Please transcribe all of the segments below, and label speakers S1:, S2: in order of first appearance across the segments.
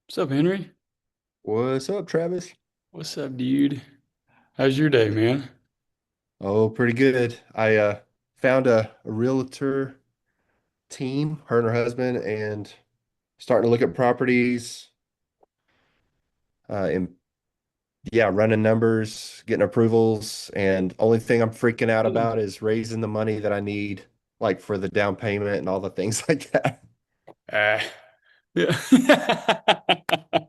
S1: What's up, Henry?
S2: What's up, Travis?
S1: What's up, dude? How's your day, man?
S2: Oh, pretty good. I found a realtor team, her and her husband, and starting to look at properties, and yeah, running numbers, getting approvals, and only thing I'm freaking out about is raising the money that I need, like for the down payment and all the things like that.
S1: Ah, yeah.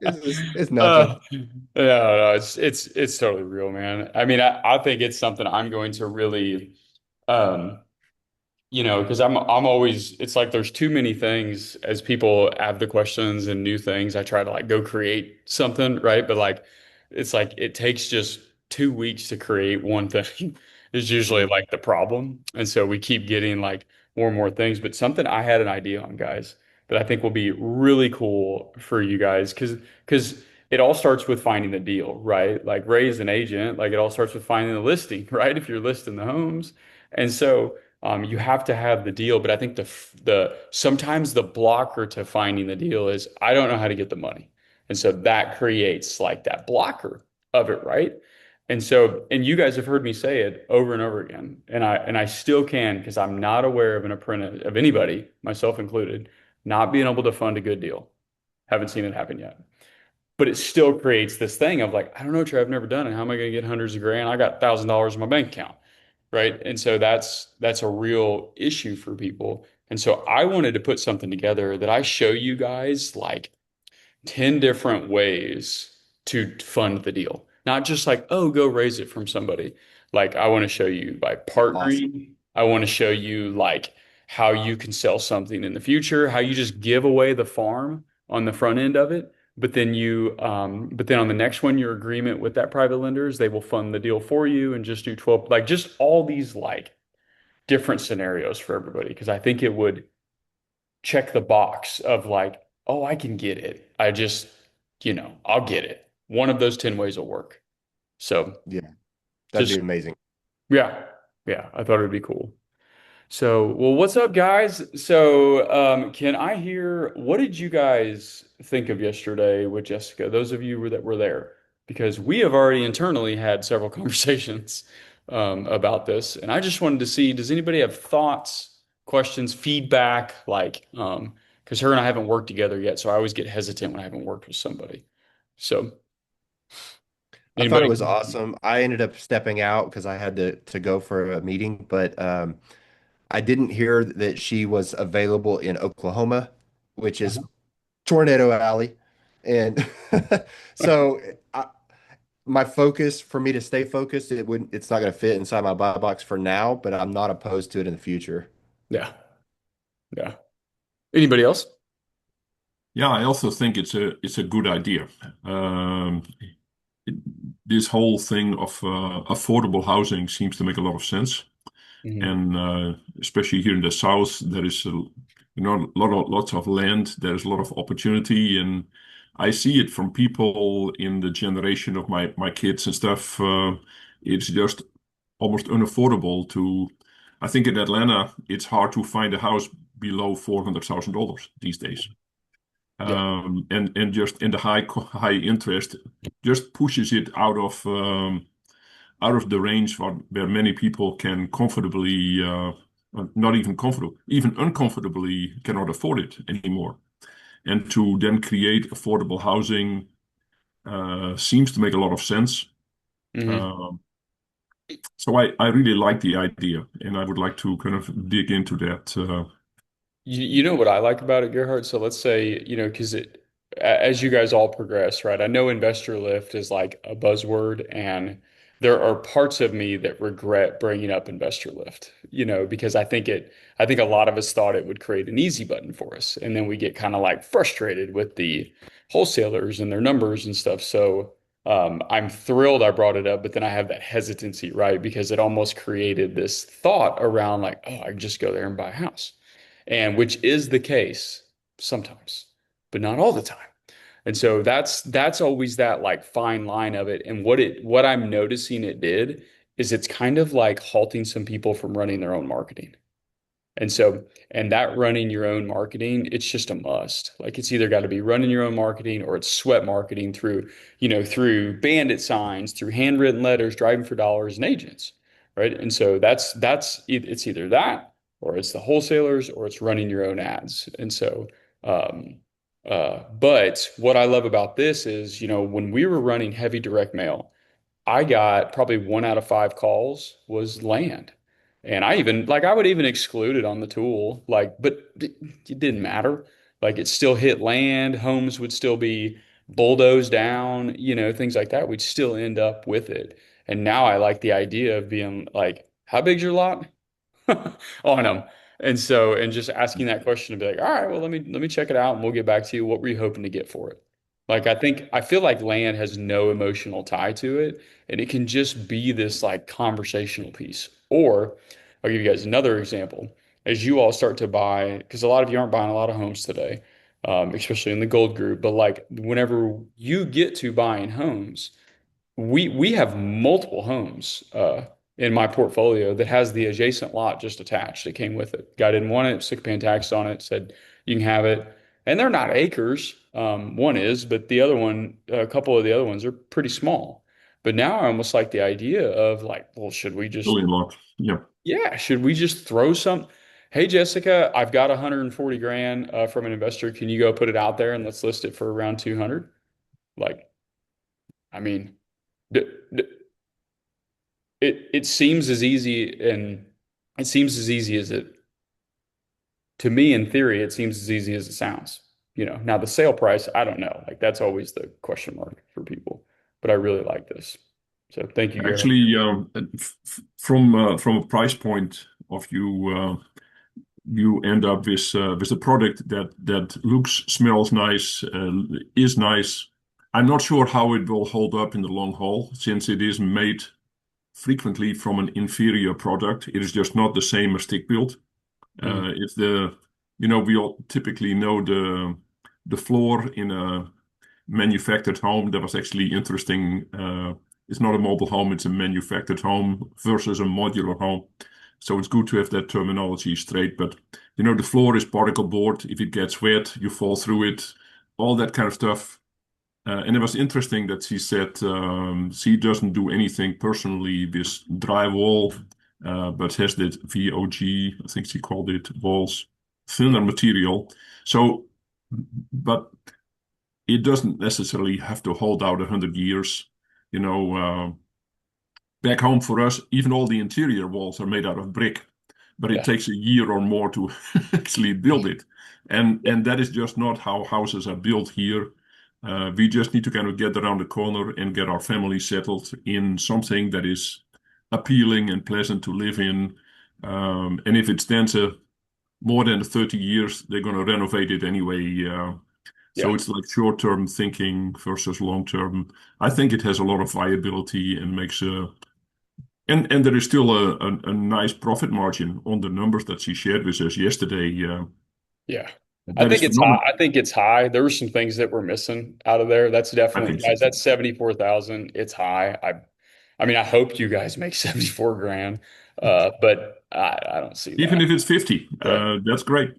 S2: It's
S1: Uh,
S2: nothing.
S1: no, it's totally real, man. I mean, I think it's something I'm going to really, um, because I'm always it's like there's too many things as people have the questions and new things. I try to like go create something, right? But like it's like it takes just 2 weeks to create one thing is usually
S2: Mm.
S1: like the problem. And so we keep getting like more and more things. But something I had an idea on, guys, that I think will be really cool for you guys because it all starts with finding the deal, right? Like Ray's an agent, like it all starts with finding the listing, right? If you're listing the homes. And so you have to have the deal, but I think the sometimes the blocker to finding the deal is I don't know how to get the money, and so that creates like that blocker of it, right? And so, and you guys have heard me say it over and over again, and I still can because I'm not aware of an apprentice of anybody, myself included, not being able to fund a good deal. Haven't seen it happen yet. But it still creates this thing of like, I don't know, Trey, I've never done it. How am I going to get hundreds of grand? I got $1,000 in my bank account, right? And so that's a real issue for people. And so I wanted to put something together that I show you guys like 10 different ways to fund the deal. Not just like, oh, go raise it from somebody. Like I want to show you by
S2: Awesome.
S1: partnering. I want to show you like how you can sell something in the future, how you just give away the farm on the front end of it. But then on the next one, your agreement with that private lenders, they will fund the deal for you and just do 12, like just all these like different scenarios for everybody. Because I think it would check the box of like, oh, I can get it. I'll get it. One of those 10 ways will work. So
S2: Yeah, that'd be
S1: just,
S2: amazing.
S1: yeah, yeah, I thought it'd be cool. So, well, what's up, guys? So, can I hear what did you guys think of yesterday with Jessica? Those of you that were there, because we have already internally had several conversations about this, and I just wanted to see, does anybody have thoughts, questions, feedback? Because her and I haven't worked together yet, so I always get hesitant when I haven't worked with somebody. So,
S2: I thought it
S1: anybody?
S2: was awesome. I ended up stepping out because I had to go for a meeting, but I didn't hear that she was available in Oklahoma, which is Tornado Alley. And so I, my focus for me to stay focused, it's not going to fit inside my buy box for now, but I'm not opposed to it in the future.
S1: Yeah, yeah. Anybody else?
S3: Yeah, I also think it's a good idea. Um, it- this whole thing of affordable housing seems to make a lot of sense,
S1: Mhm.
S3: and especially here in the south, there is lots of land. There's a lot of opportunity, and I see it from people in the generation of my kids and stuff. It's just almost unaffordable to. I think in Atlanta, it's hard to find a house below $400,000 these days.
S1: Yeah.
S3: And just in the high interest just pushes it out of the range where many people can comfortably not even comfortable even uncomfortably cannot afford it anymore, and to then create affordable housing seems to make a lot of sense.
S1: Mhm.
S3: Um, so I really like the idea, and I would like to kind of dig into that.
S1: You know what I like about it, Gerhard? So let's say, because as you guys all progress, right? I know investor lift is like a buzzword, and there are parts of me that regret bringing up investor lift, because I think a lot of us thought it would create an easy button for us. And then we get kind of like frustrated with the wholesalers and their numbers and stuff. So, I'm thrilled I brought it up, but then I have that hesitancy, right? Because it almost created this thought around like, oh, I can just go there and buy a house and which is the case sometimes, but not all the time. And so that's always that like fine line of it. And what I'm noticing it did is it's kind of like halting some people from running their own marketing. And so, and that running your own marketing, it's just a must. Like it's either got to be running your own marketing or it's sweat marketing through, through bandit signs, through handwritten letters, driving for dollars and agents, right? And so it's either that or it's the wholesalers or it's running your own ads. And so, um, but what I love about this is, when we were running heavy direct mail, I got probably 1 out of 5 calls was land. And I would even exclude it on the tool, but it didn't matter. Like it still hit land, homes would still be bulldozed down, things like that. We'd still end up with it. And now I like the idea of being like, how big's your lot? On them. And just asking that question to be like, all right, well, let me check it out and we'll get back to you. What were you hoping to get for it? Like I feel like land has no emotional tie to it, and it can just be this like conversational piece. Or I'll give you guys another example. As you all start to buy, because a lot of you aren't buying a lot of homes today, especially in the gold group, but like whenever you get to buying homes, we have multiple homes in my portfolio that has the adjacent lot just attached. It came with it. Guy didn't want it, sick paying tax on it, said you can have it. And they're not acres. One is, but the other one, a couple of the other ones are pretty small. But now I almost like the idea of like, well,
S3: Billion lot. Yeah.
S1: yeah, should we just throw some? Hey, Jessica, I've got 140 grand from an investor. Can you go put it out there and let's list it for around 200? Like, I mean, d d it seems as easy and it seems as easy as it to me in theory, it seems as easy as it sounds. Now the sale price, I don't know. Like that's always the question mark for people. But I really like this. So thank you, Gary.
S3: Actually, from a price point of view, you end up with a product that looks, smells nice, is nice. I'm not sure how it will hold up in the long haul since it is made frequently from an inferior product. It is just not the same as stick built.
S1: Mhm.
S3: If we all typically know the floor in a manufactured home. That was actually interesting. It's not a mobile home, it's a manufactured home versus a modular home. So it's good to have that terminology straight. But the floor is particle board. If it gets wet, you fall through it, all that kind of stuff. And it was interesting that she said she doesn't do anything personally with drywall, but has that VOG, I think she called it, walls, thinner material. So, but it doesn't necessarily have to hold out 100 years. You know, back home for us, even all the interior walls are made out of brick, but it
S1: Yeah.
S3: takes a year or more to actually build it. And that is just not how houses are built here. We just need to kind of get around the corner and get our family settled in something that is appealing and pleasant to live in. And if it stands more than 30 years, they're going to renovate it anyway. So
S1: Yeah.
S3: it's like short-term thinking versus long-term. I think it has a lot of viability and makes and there is still a nice profit margin on the numbers that she shared with us yesterday.
S1: Yeah. I
S3: That is
S1: think it's high.
S3: phenomenal.
S1: I think it's high. There were some things that were missing out of there. That's
S3: I
S1: definitely,
S3: think so
S1: guys,
S3: too.
S1: that's 74,000. It's high. I mean, I hope you guys make 74 grand. But I don't see
S3: Even
S1: that.
S3: if it's 50,
S1: But
S3: that's great.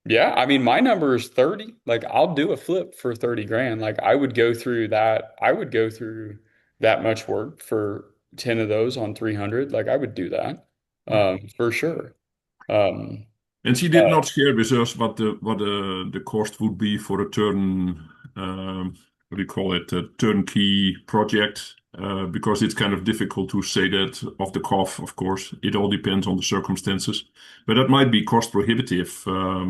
S1: yeah, I mean, my number is 30. Like I'll do a flip for 30 grand. Like I would go through that. I would go through that much work for 10 of those on 300. Like I would do that. For sure. Um,
S3: And she did
S1: uh,
S3: not share with us what the cost would be for a what do you call it, a turnkey project, because it's kind of difficult to say that off the cuff. Of course, it all depends on the circumstances, but that might be cost prohibitive.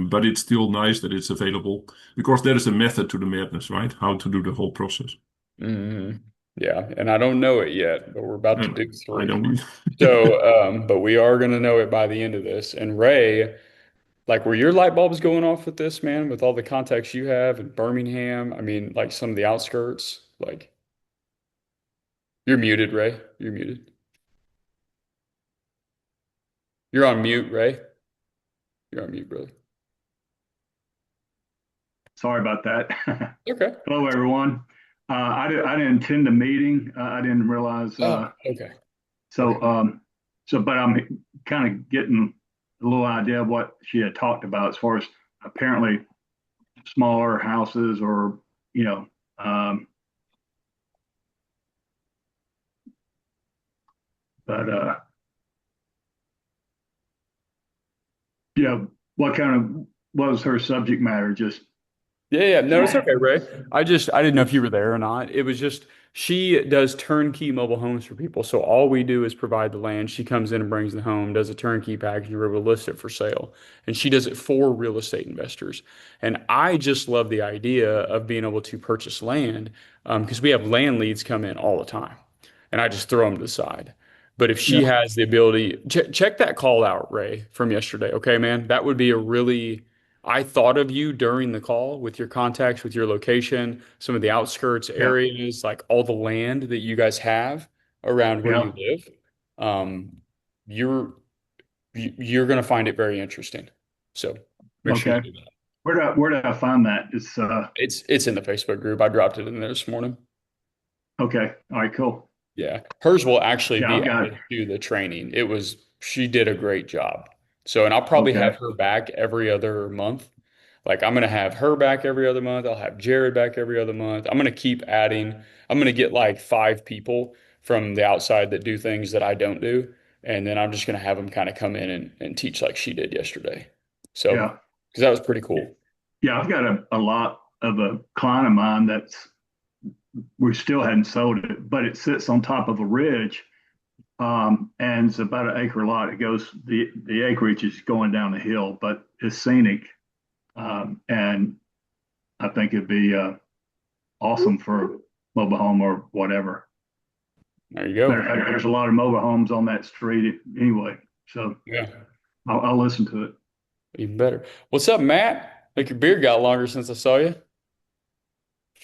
S3: But it's still nice that it's available because there is a method to the madness, right? How to do the whole process.
S1: mhm. Yeah, and I don't know it yet, but we're about to
S3: And
S1: do
S3: I
S1: three.
S3: don't need.
S1: So, but we are going to know it by the end of this. And Ray, like, were your light bulbs going off with this, man, with all the contacts you have in Birmingham? I mean, like some of the outskirts. Like, you're muted, Ray. You're muted. You're on mute, Ray. You're on mute, brother.
S4: Sorry about that.
S1: Okay.
S4: Hello, everyone. I didn't attend the meeting. I didn't realize.
S1: Oh, okay.
S4: So,
S1: Okay.
S4: but I'm kind of getting a little idea of what she had talked about as far as apparently smaller houses or, you know, but yeah, what was her subject matter? Just
S1: Yeah, no, it's okay, Ray. I didn't know if you were there or not. It was just she does turnkey mobile homes for people. So all we do is provide the land. She comes in and brings the home, does a turnkey package, and we're able to list it for sale. And she does it for real estate investors. And I just love the idea of being able to purchase land because we have land leads come in all the time, and I just throw them to the side. But if she
S4: yeah,
S1: has the ability, check that call out, Ray, from yesterday. Okay, man, that would be a really I thought of you during the call with your contacts, with your location, some of the outskirts
S4: yeah,
S1: areas, like all the land that you guys have around where
S4: yeah.
S1: you live. Um, you're you're going to find it very interesting. So make sure you
S4: Okay.
S1: do that.
S4: Where did I find that? It's
S1: It's in the Facebook group. I dropped it in there this morning.
S4: okay. All right, cool.
S1: Yeah. Hers will actually
S4: Yeah,
S1: be
S4: I've got it.
S1: added to the training. She did a great job. So, and I'll probably have
S4: Okay.
S1: her back every other month. Like, I'm going to have her back every other month. I'll have Jared back every other month. I'm going to keep adding. I'm going to get like 5 people from the outside that do things that I don't do. And then I'm just going to have them kind of come in and teach like she did yesterday. So,
S4: Yeah.
S1: because that was pretty cool.
S4: Yeah, I've got a lot of a client of mine that's we still hadn't sold it, but it sits on top of a ridge. And it's about an acre lot. It goes the acreage is going down the hill, but it's scenic. And I think it'd be awesome for a mobile home or whatever.
S1: There you go.
S4: There's a lot of mobile homes on that street anyway, so
S1: Yeah.
S4: I'll listen to it.
S1: Even better. What's up, Matt? Like your beard got longer since I saw you.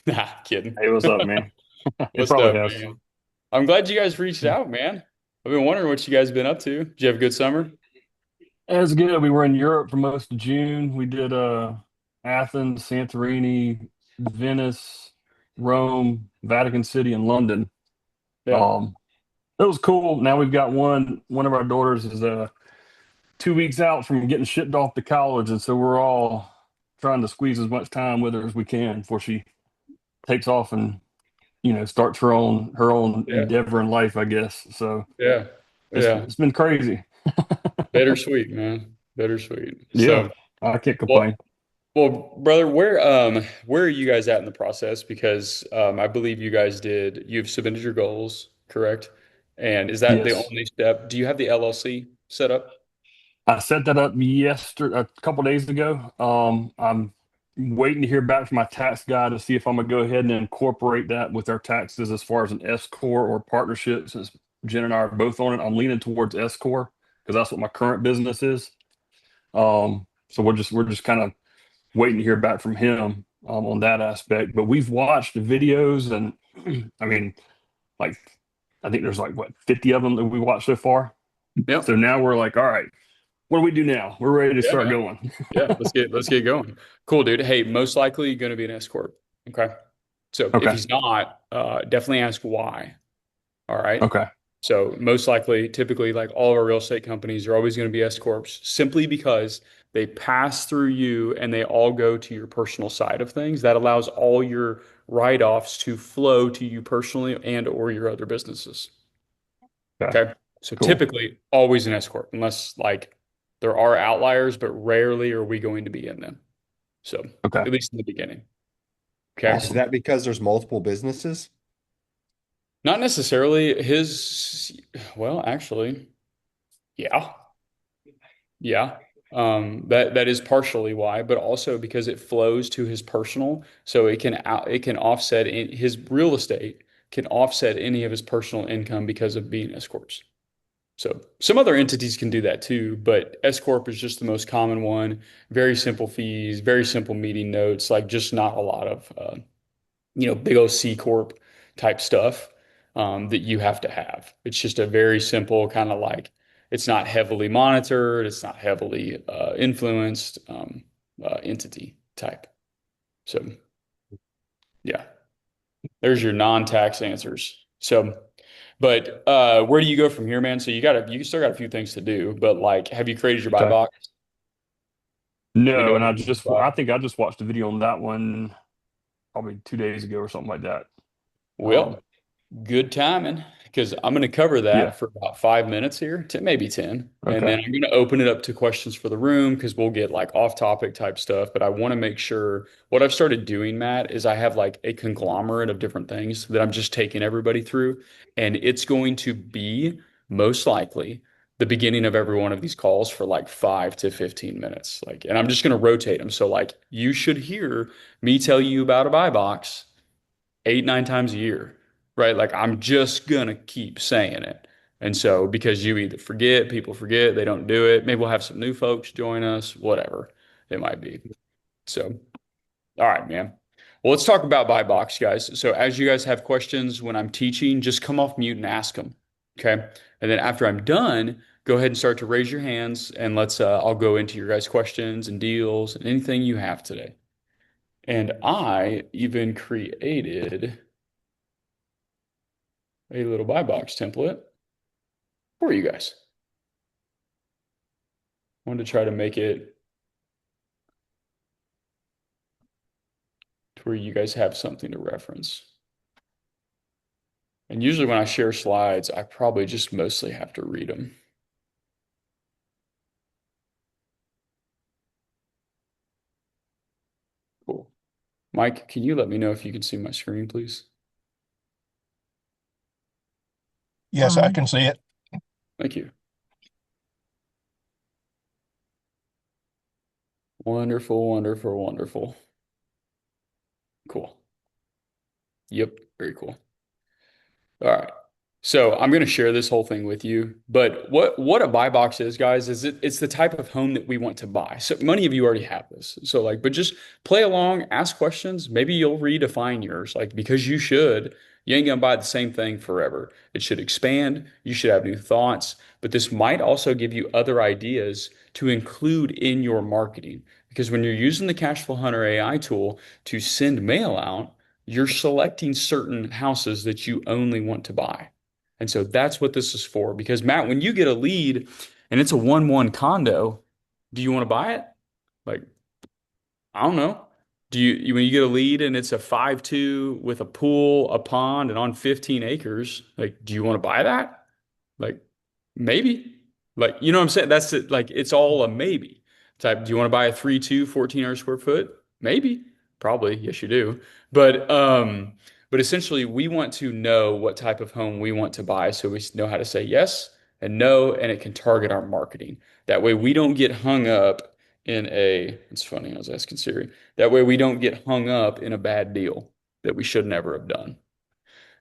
S1: Nah, kidding.
S5: Hey, what's up, man? It
S1: What's
S5: probably
S1: up,
S5: has.
S1: man? I'm glad you guys reached out, man. I've been wondering what you guys been up to. Did you have a good summer?
S5: It was good. We were in Europe for most of June. We did Athens, Santorini, Venice, Rome, Vatican City, and London.
S1: Yeah.
S5: Um, it was cool. Now we've got one of our daughters is 2 weeks out from getting shipped off to college, and so we're all trying to squeeze as much time with her as we can before she takes off and starts her own
S1: Yeah.
S5: endeavor in life, I guess. So
S1: Yeah.
S5: it's
S1: Yeah.
S5: it's been crazy.
S1: Bittersweet, man. Bittersweet.
S5: Yeah,
S1: So,
S5: I can't
S1: well,
S5: complain.
S1: well, brother, where are you guys at in the process? Because I believe you've submitted your goals, correct? And is that the
S5: Yes.
S1: only step? Do you have the LLC set up?
S5: I set that up yesterday, a couple days ago. I'm waiting to hear back from my tax guy to see if I'm gonna go ahead and incorporate that with our taxes as far as an S corp or partnership. Since Jen and I are both on it, I'm leaning towards S corp because that's what my current business is. So we're just kind of waiting to hear back from him on that aspect. But we've watched the videos, and I mean, like, I think there's like what 50 of them that we watched so far.
S1: Yep.
S5: So now we're like, all right, what do we do now? We're ready to
S1: Yeah,
S5: start
S1: man.
S5: going.
S1: Yeah, let's get going. Cool, dude. Hey, most likely going to be an S corp. Okay. So if
S5: Okay.
S1: he's not, definitely ask why. All right.
S5: Okay.
S1: So most likely, typically, like all of our real estate companies are always going to be S corps simply because they pass through you and they all go to your personal side of things. That allows all your write-offs to flow to you personally and or your other businesses.
S5: Okay.
S1: Okay. So
S5: Cool.
S1: typically always an S corp, unless like there are outliers, but rarely are we going to be in them. So
S5: Okay.
S1: at least in the beginning. Okay.
S2: Is
S5: Awesome.
S2: that because there's multiple businesses?
S1: Not necessarily well, actually, yeah. Yeah. That is partially why, but also because it flows to his personal, so it can offset his real estate can offset any of his personal income because of being S corps. So some other entities can do that too, but S corp is just the most common one. Very simple fees, very simple meeting notes, like just not a lot of big O C corp type stuff that you have to have. It's just a very simple kind of like it's not heavily monitored, it's not heavily influenced entity type. So yeah, there's your non-tax answers. So But where do you go from here, man? So you still got a few things to do, but like, have you created your buy
S5: Okay.
S1: box? We know
S5: No, and
S1: what to buy.
S5: I think I just watched a video on that one probably 2 days ago or something like that.
S1: Well,
S5: Um,
S1: good timing because I'm going to cover
S5: yeah.
S1: that for about 5 minutes here, to maybe 10. And
S5: Okay.
S1: then I'm going to open it up to questions for the room because we'll get like off topic type stuff. But I want to make sure what I've started doing, Matt, is I have like a conglomerate of different things that I'm just taking everybody through. And it's going to be most likely the beginning of every one of these calls for like 5 to 15 minutes. Like, and I'm just going to rotate them. So, like, you should hear me tell you about a buy box 8, 9 times a year, right? Like I'm just gonna keep saying it. And so because you either forget, people forget, they don't do it. Maybe we'll have some new folks join us, whatever it might be. So, all right, man. Well, let's talk about buy box, guys. So as you guys have questions when I'm teaching, just come off mute and ask them. Okay. And then after I'm done, go ahead and start to raise your hands and I'll go into your guys' questions and deals and anything you have today. And I even created a little buy box template for you guys. I wanted to try to make it to where you guys have something to reference. And usually when I share slides, I probably just mostly have to read them. Cool. Mike, can you let me know if you can see my screen, please?
S6: Yes, I can see it.
S1: Thank you. Wonderful, wonderful, wonderful. Cool. Yep, very cool. All right. So I'm going to share this whole thing with you. But what a buy box is, guys, is it's the type of home that we want to buy. So many of you already have this. So like, but just play along, ask questions. Maybe you'll redefine yours. Like because you should. You ain't gonna buy the same thing forever. It should expand. You should have new thoughts. But this might also give you other ideas to include in your marketing. Because when you're using the Cashflow Hunter AI tool to send mail out, you're selecting certain houses that you only want to buy. And so that's what this is for. Because Matt, when you get a lead and it's a 1-1 condo, do you want to buy it? Like, I don't know. When you get a lead and it's a 5-2 with a pool, a pond, and on 15 acres, like, do you want to buy that? Like, maybe. Like, you know what I'm saying? That's it. Like, it's all a maybe type. Do you want to buy a 3-2, 1,400 square foot? Maybe. Probably. Yes, you do. But essentially, we want to know what type of home we want to buy so we know how to say yes and no, and it can target our marketing. That way, we don't get hung up it's funny, I was asking Siri. That way, we don't get hung up in a bad deal that we should never have done.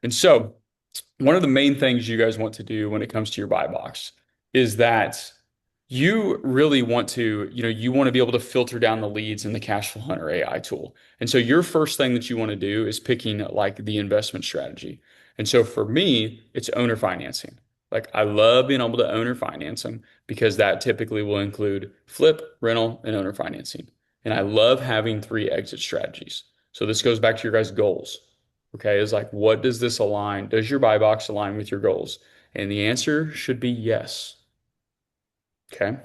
S1: And so, one of the main things you guys want to do when it comes to your buy box is that you really want to, you want to be able to filter down the leads in the Cashflow Hunter AI tool. And so your first thing that you want to do is picking like the investment strategy. And so for me, it's owner financing. Like I love being able to owner finance them because that typically will include flip, rental, and owner financing. And I love having 3 exit strategies. So this goes back to your guys' goals. Okay, is like, what does this align? Does your buy box align with your goals? And the answer should be yes. Okay.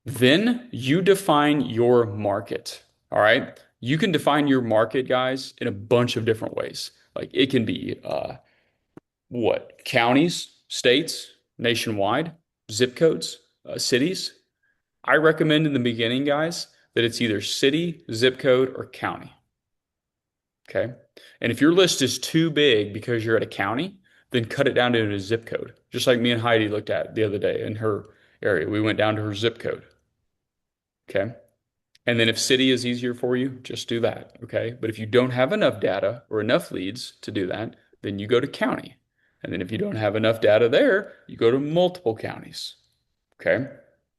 S1: Then you define your market. All right. You can define your market, guys, in a bunch of different ways. Like it can be counties, states, nationwide, zip codes, cities. I recommend in the beginning, guys, that it's either city, zip code, or county. Okay. And if your list is too big because you're at a county, then cut it down to a zip code. Just like me and Heidi looked at the other day in her area. We went down to her zip code. Okay. And then if city is easier for you, just do that. Okay. But if you don't have enough data or enough leads to do that, then you go to county. And then if you don't have enough data there, you go to multiple counties. Okay.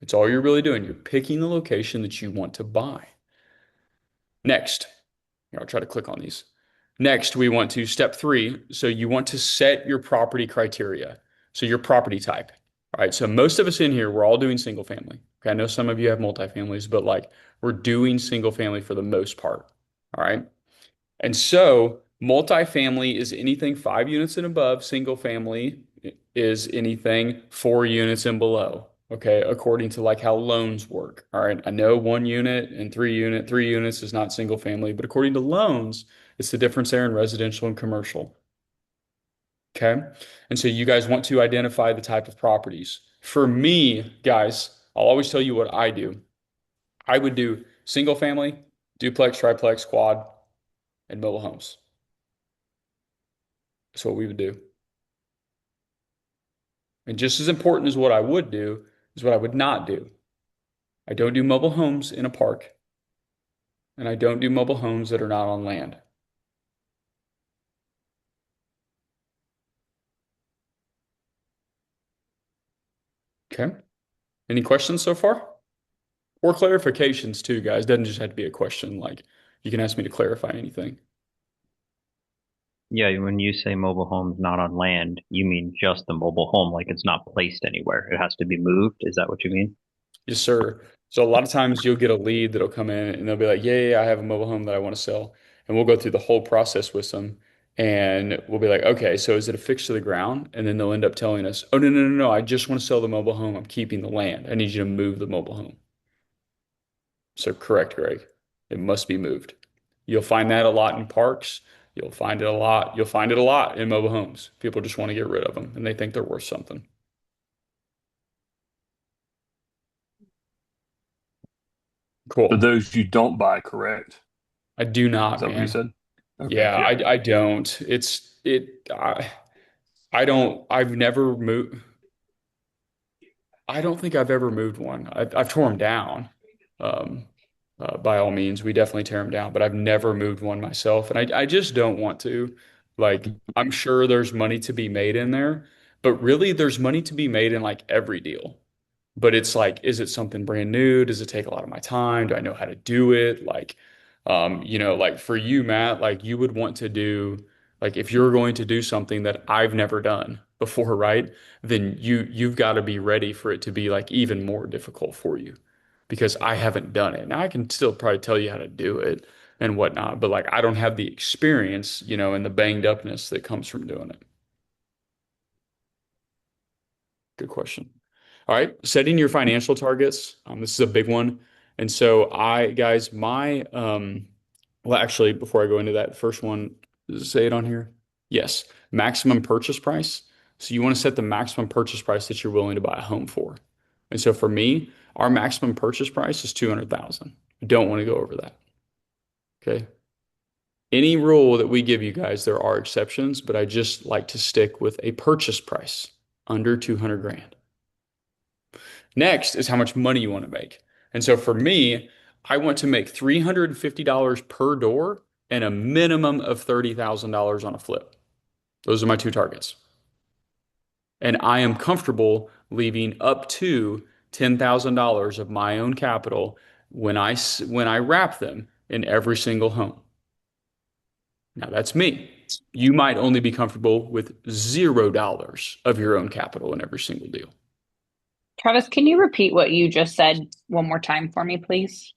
S1: It's all you're really doing. You're picking the location that you want to buy. Next, here, I'll try to click on these. Next, we want to step 3. So you want to set your property criteria. So your property type. All right. So most of us in here, we're all doing single family. Okay. I know some of you have multifamilies, but like we're doing single family for the most part. All right. And so Multifamily is anything 5 units and above. Single family is anything 4 units and below. Okay, according to like how loans work. All right, I know 1 unit and 3 units is not single family, but according to loans, it's the difference there in residential and commercial. Okay, and so you guys want to identify the type of properties. For me, guys, I'll always tell you what I do. I would do single family, duplex, triplex, quad, and mobile homes. That's what we would do. And just as important as what I would do is what I would not do. I don't do mobile homes in a park, and I don't do mobile homes that are not on land. Okay. Any questions so far? Or clarifications too, guys. Doesn't just have to be a question. Like you can ask me to clarify anything.
S7: Yeah, when you say mobile homes not on land, you mean just the mobile home, like it's not placed anywhere. It has to be moved. Is that what you mean?
S1: Yes, sir. So a lot of times you'll get a lead that'll come in and they'll be like, yeah, I have a mobile home that I want to sell. And we'll go through the whole process with them. And we'll be like, okay, so is it affixed to the ground? And then they'll end up telling us, oh, no, no, no, no, I just want to sell the mobile home. I'm keeping the land. I need you to move the mobile home. So correct, Greg. It must be moved. You'll find that a lot in parks. You'll find it a lot. You'll find it a lot in mobile homes. People just want to get rid of them and they think they're worth something.
S5: So
S1: Cool.
S5: those you don't buy, correct?
S1: I do
S5: Is
S1: not,
S5: that what you
S1: man.
S5: said? Okay.
S1: Yeah,
S5: Yeah.
S1: I don't. I don't. I've never moved. I don't think I've ever moved one. I've torn them down. Um, by all means, we definitely tear them down, but I've never moved one myself, and I just don't want to. Like, I'm sure there's money to be made in there, but really, there's money to be made in like every deal. But it's like, is it something brand new? Does it take a lot of my time? Do I know how to do it? Like, like for you, Matt, like you would want to do, like if you're going to do something that I've never done before, right? Then you've got to be ready for it to be like even more difficult for you because I haven't done it. Now I can still probably tell you how to do it and whatnot, but like I don't have the experience, and the banged upness that comes from doing it. Good question. All right, setting your financial targets. This is a big one. And so guys, well, actually, before I go into that, first one, does it say it on here? Yes, maximum purchase price. So you want to set the maximum purchase price that you're willing to buy a home for. And so for me, our maximum purchase price is 200,000. I don't want to go over that. Okay. Any rule that we give you guys, there are exceptions, but I just like to stick with a purchase price under 200 grand. Next is how much money you want to make. And so for me, I want to make $350 per door and a minimum of $30,000 on a flip. Those are my two targets. And I am comfortable leaving up to $10,000 of my own capital when I wrap them in every single home. Now that's me. You might only be comfortable with $0 of your own capital in every single deal.
S8: Travis, can you repeat what you just said one more time for me, please?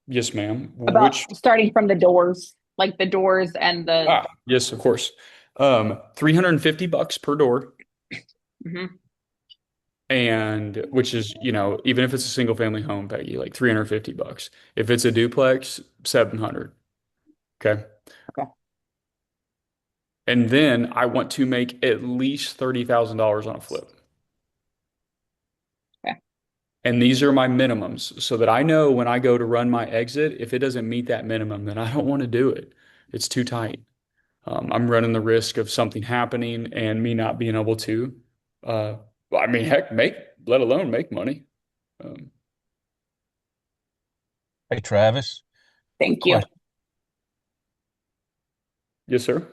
S1: Yes, ma'am.
S8: About starting from the doors, like the doors and the.
S1: Yes, of course. $350 per door.
S8: Mhm.
S1: And which is, even if it's a single family home, Peggy, like $350. If it's a duplex, 700. Okay.
S8: Okay.
S1: And then I want to make at least $30,000 on a flip.
S8: Okay.
S1: And these are my minimums so that I know when I go to run my exit, if it doesn't meet that minimum, then I don't want to do it. It's too tight. I'm running the risk of something happening and me not being able to, heck, let alone make money.
S6: Hey, Travis.
S8: Thank you.
S6: Question.
S1: Yes, sir.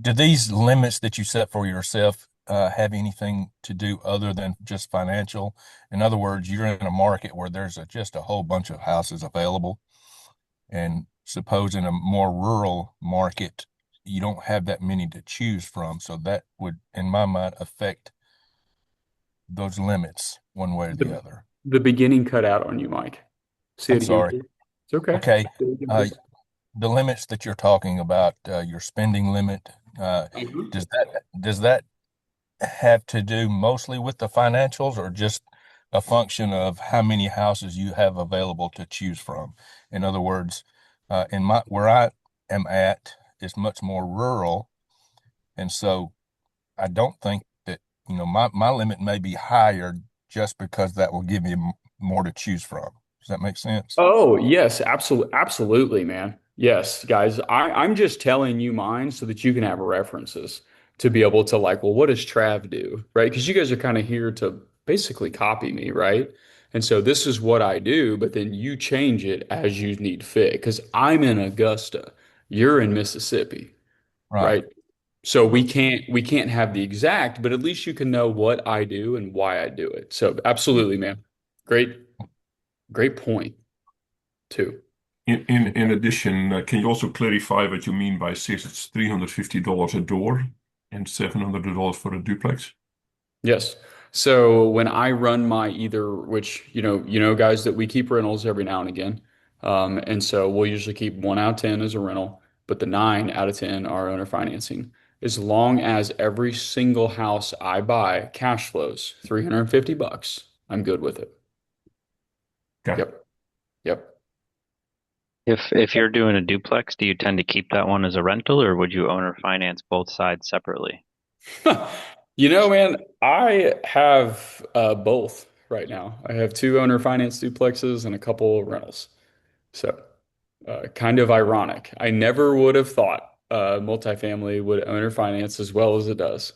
S6: Do these limits that you set for yourself have anything to do other than just financial? In other words, you're in a market where there's just a whole bunch of houses available, and suppose in a more rural market, you don't have that many to choose from. So that would, in my mind, affect those limits one way or the other.
S1: The beginning cut out on you, Mike. Say
S6: I'm
S1: it again,
S6: sorry.
S1: please. It's okay.
S6: Okay. the limits that you're talking about, your spending limit,
S1: Mhm.
S6: does that have to do mostly with the financials or just a function of how many houses you have available to choose from? In other words, in my where I am at is much more rural, and so I don't think that, my limit may be higher just because that will give me more to choose from. Does that make sense?
S1: Oh, yes, absolutely, absolutely, man. Yes, guys, I'm just telling you mine so that you can have references to be able to like, well, what does Trav do? Right? Because you guys are kind of here to basically copy me, right? And so this is what I do, but then you change it as you need fit. Because I'm in Augusta, you're in Mississippi,
S6: Right.
S1: right? So we can't have the exact, but at least you can know what I do and why I do it. So absolutely, man. Great, great point too.
S3: In addition, can you also clarify what you mean by says it's $350 a door and $700 for a duplex?
S1: Yes. So when I run my either, which guys, that we keep rentals every now and again, and so we'll usually keep 1 out of 10 as a rental, but the 9 out of 10 are owner financing. As long as every single house I buy cash flows $350, I'm good with it.
S3: Okay.
S1: Yep. Yep.
S7: If you're doing a duplex, do you tend to keep that one as a rental, or would you owner finance both sides separately?
S1: Man, I have both right now. I have two owner finance duplexes and a couple of rentals. So, kind of ironic. I never would have thought multifamily would owner finance as well as it does.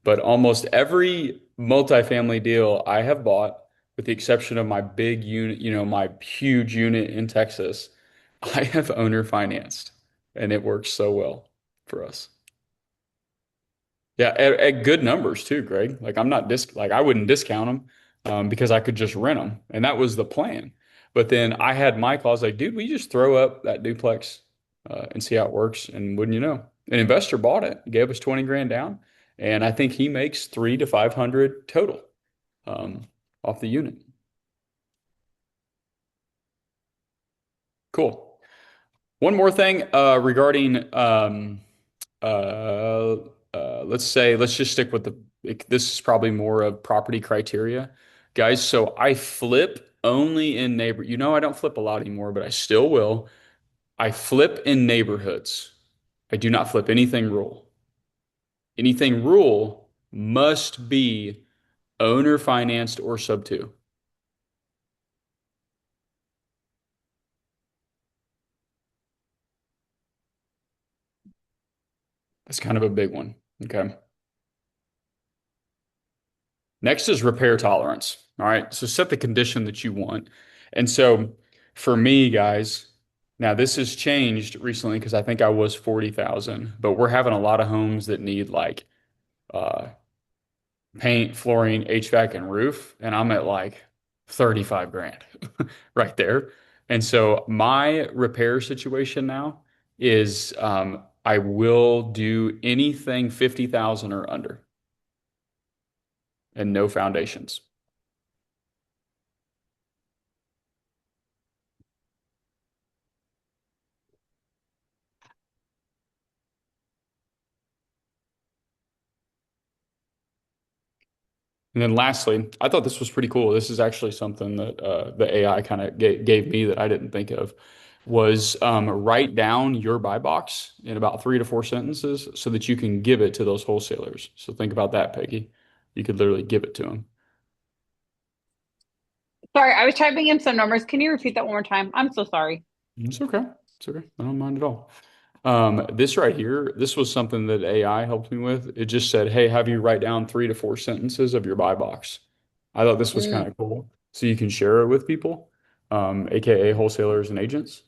S1: But almost every multifamily deal I have bought, with the exception of my big unit, my huge unit in Texas, I have owner financed, and it works so well for us. Yeah, at good numbers too, Greg. Like I'm not like I wouldn't discount them because I could just rent them, and that was the plan. But then I had Michael. I was like, dude, we just throw up that duplex and see how it works. And wouldn't you know, an investor bought it, gave us 20 grand down, and I think he makes 300 to 500 total um, off the unit. Cool. One more thing regarding uh, let's just stick with this is probably more of property criteria. Guys, so I flip only in neighbor. I don't flip a lot anymore, but I still will. I flip in neighborhoods. I do not flip anything rural. Anything rural must be owner financed or sub two. That's kind of a big one. Okay. Next is repair tolerance. All right. So set the condition that you want. And so for me, guys, now this has changed recently because I think I was 40,000, but we're having a lot of homes that need like uh paint, flooring, HVAC, and roof, and I'm at like 35 grand right there. And so my repair situation now is I will do anything 50,000 or under and no foundations. And then lastly, I thought this was pretty cool. This is actually something that the AI kind of gave me that I didn't think of was write down your buy box in about 3 to 4 sentences so that you can give it to those wholesalers. So think about that, Peggy. You could literally give it to them.
S8: Sorry, I was typing in some numbers. Can you repeat that one more time? I'm so sorry.
S1: It's okay. It's okay. I don't mind at all. This right here, this was something that AI helped me with. It just said, hey, have you write down 3 to 4 sentences of your buy box. I thought this was kind
S8: Mm,
S1: of cool. So you can share it with people, aka wholesalers and agents.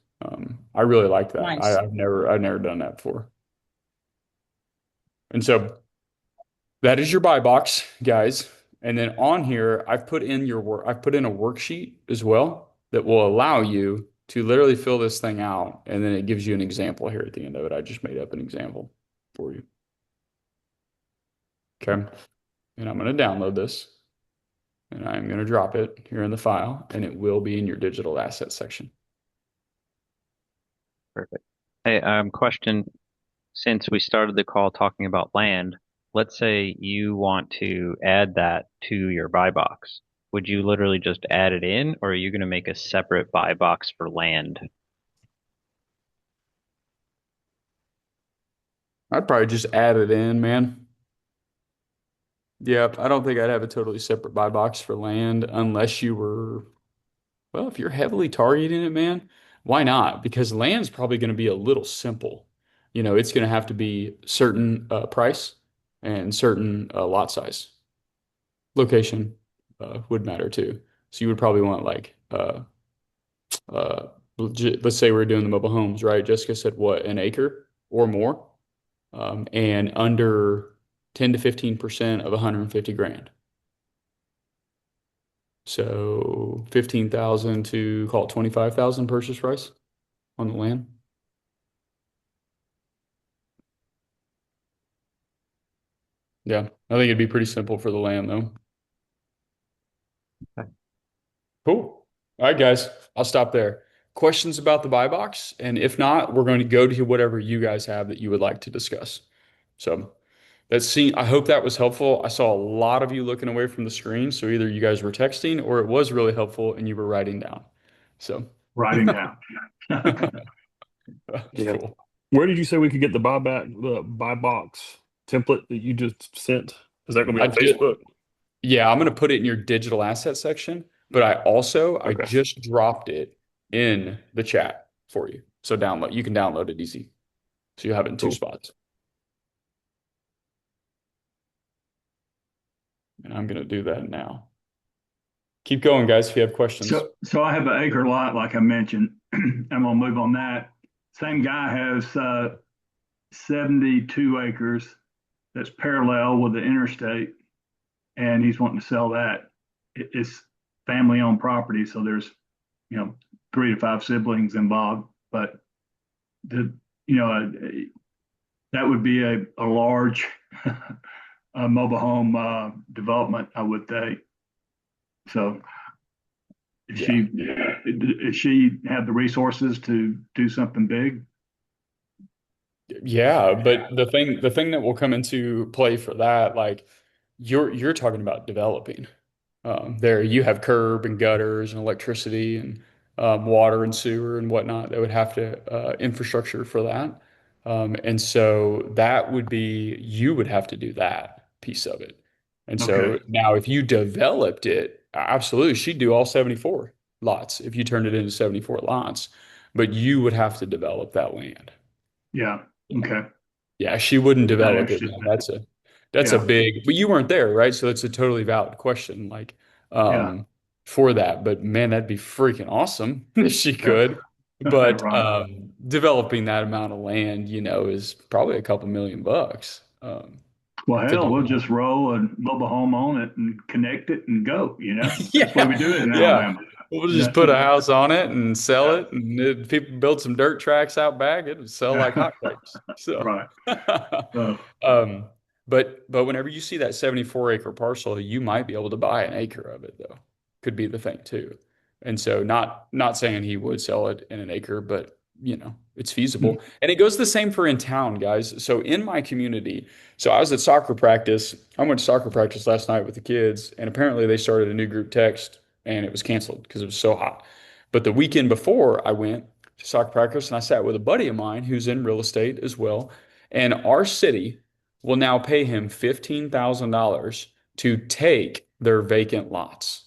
S1: I really liked that.
S8: nice.
S1: I've never done that before. And so that is your buy box, guys. And then on here, I've put in a worksheet as well that will allow you to literally fill this thing out. And then it gives you an example here at the end of it. I just made up an example for you. Okay. And I'm going to download this and I'm going to drop it here in the file and it will be in your digital asset section.
S7: Perfect. Hey, question. Since we started the call talking about land, let's say you want to add that to your buy box. Would you literally just add it in, or are you going to make a separate buy box for land?
S1: I'd probably just add it in, man. Yeah, I don't think I'd have a totally separate buy box for land unless you were, well, if you're heavily targeting it, man, why not? Because land's probably going to be a little simple. It's going to have to be certain price and certain lot size. Location would matter too. So you would probably want like uh let's say we're doing the mobile homes, right? Jessica said what, an acre or more, and under 10 to 15% of 150 grand. So 15,000 to call it 25,000 purchase price on the land. Yeah, I think it'd be pretty simple for the land though.
S7: Okay.
S1: Cool. All right, guys, I'll stop there. Questions about the buy box? And if not, we're going to go to whatever you guys have that you would like to discuss. So I hope that was helpful. I saw a lot of you looking away from the screen. So either you guys were texting or it was really helpful and you were writing down. So
S4: Writing down.
S2: Yeah.
S1: cool.
S5: Where did you say we could get the buy box template that you just sent? Is that going to be
S1: I
S5: on
S1: did.
S5: Facebook?
S1: Yeah, I'm going to put it in your digital asset section, but I
S5: Okay.
S1: just dropped it in the chat for you. So you can download it easy. So you have it in two
S5: Cool.
S1: spots. And I'm going to do that now. Keep going, guys, if you have questions.
S4: So I have an acre lot, like I mentioned. I'm gonna move on that. Same guy has 72 acres that's parallel with the interstate, and he's wanting to sell that. It's family-owned property, so there's 3 to 5 siblings involved. But the you know that would be a large mobile home development, I would think. So Is
S1: Yeah.
S4: she have the resources to do something big?
S1: Yeah, but the thing that will come into play for that, like you're talking about developing. There you have curb and gutters and electricity and water and sewer and whatnot that would have to infrastructure for that. And so that would be you would have to do that piece of it. And
S4: Okay,
S1: so now if you developed it, absolutely, she'd do all 74 lots if you turned it into 74 lots, but you would have to develop that land.
S4: yeah, okay,
S1: Yeah, she wouldn't
S4: that
S1: develop it,
S4: interested
S1: man.
S4: me.
S1: That's a
S4: Yeah,
S1: big, but you weren't there, right? So that's a totally valid question, like,
S4: yeah,
S1: um, for that. But man, that'd be freaking awesome if she
S4: yeah,
S1: could. But
S4: right.
S1: developing that amount of land, is probably a couple $1 million,
S4: Well,
S1: to
S4: hell, we'll
S1: develop.
S4: just roll a mobile home on it and connect it and go. That's the way we do it
S1: Yeah,
S4: in
S1: yeah.
S4: Alabama.
S1: We'll just
S4: Yeah,
S1: put a house on it and sell
S4: yeah,
S1: it, and people build some dirt tracks out back, it would sell like hotcakes. So,
S4: right. So,
S1: um, but whenever you see that 74-acre parcel, you might be able to buy an acre of it, though. Could be the thing too. And so, not saying he would sell it in an acre, but it's feasible. And it goes the same for in town, guys. So in my community, so I was at soccer practice. I went to soccer practice last night with the kids, and apparently they started a new group text and it was canceled because it was so hot. But the weekend before I went to soccer practice and I sat with a buddy of mine who's in real estate as well. And our city will now pay him $15,000 to take their vacant lots.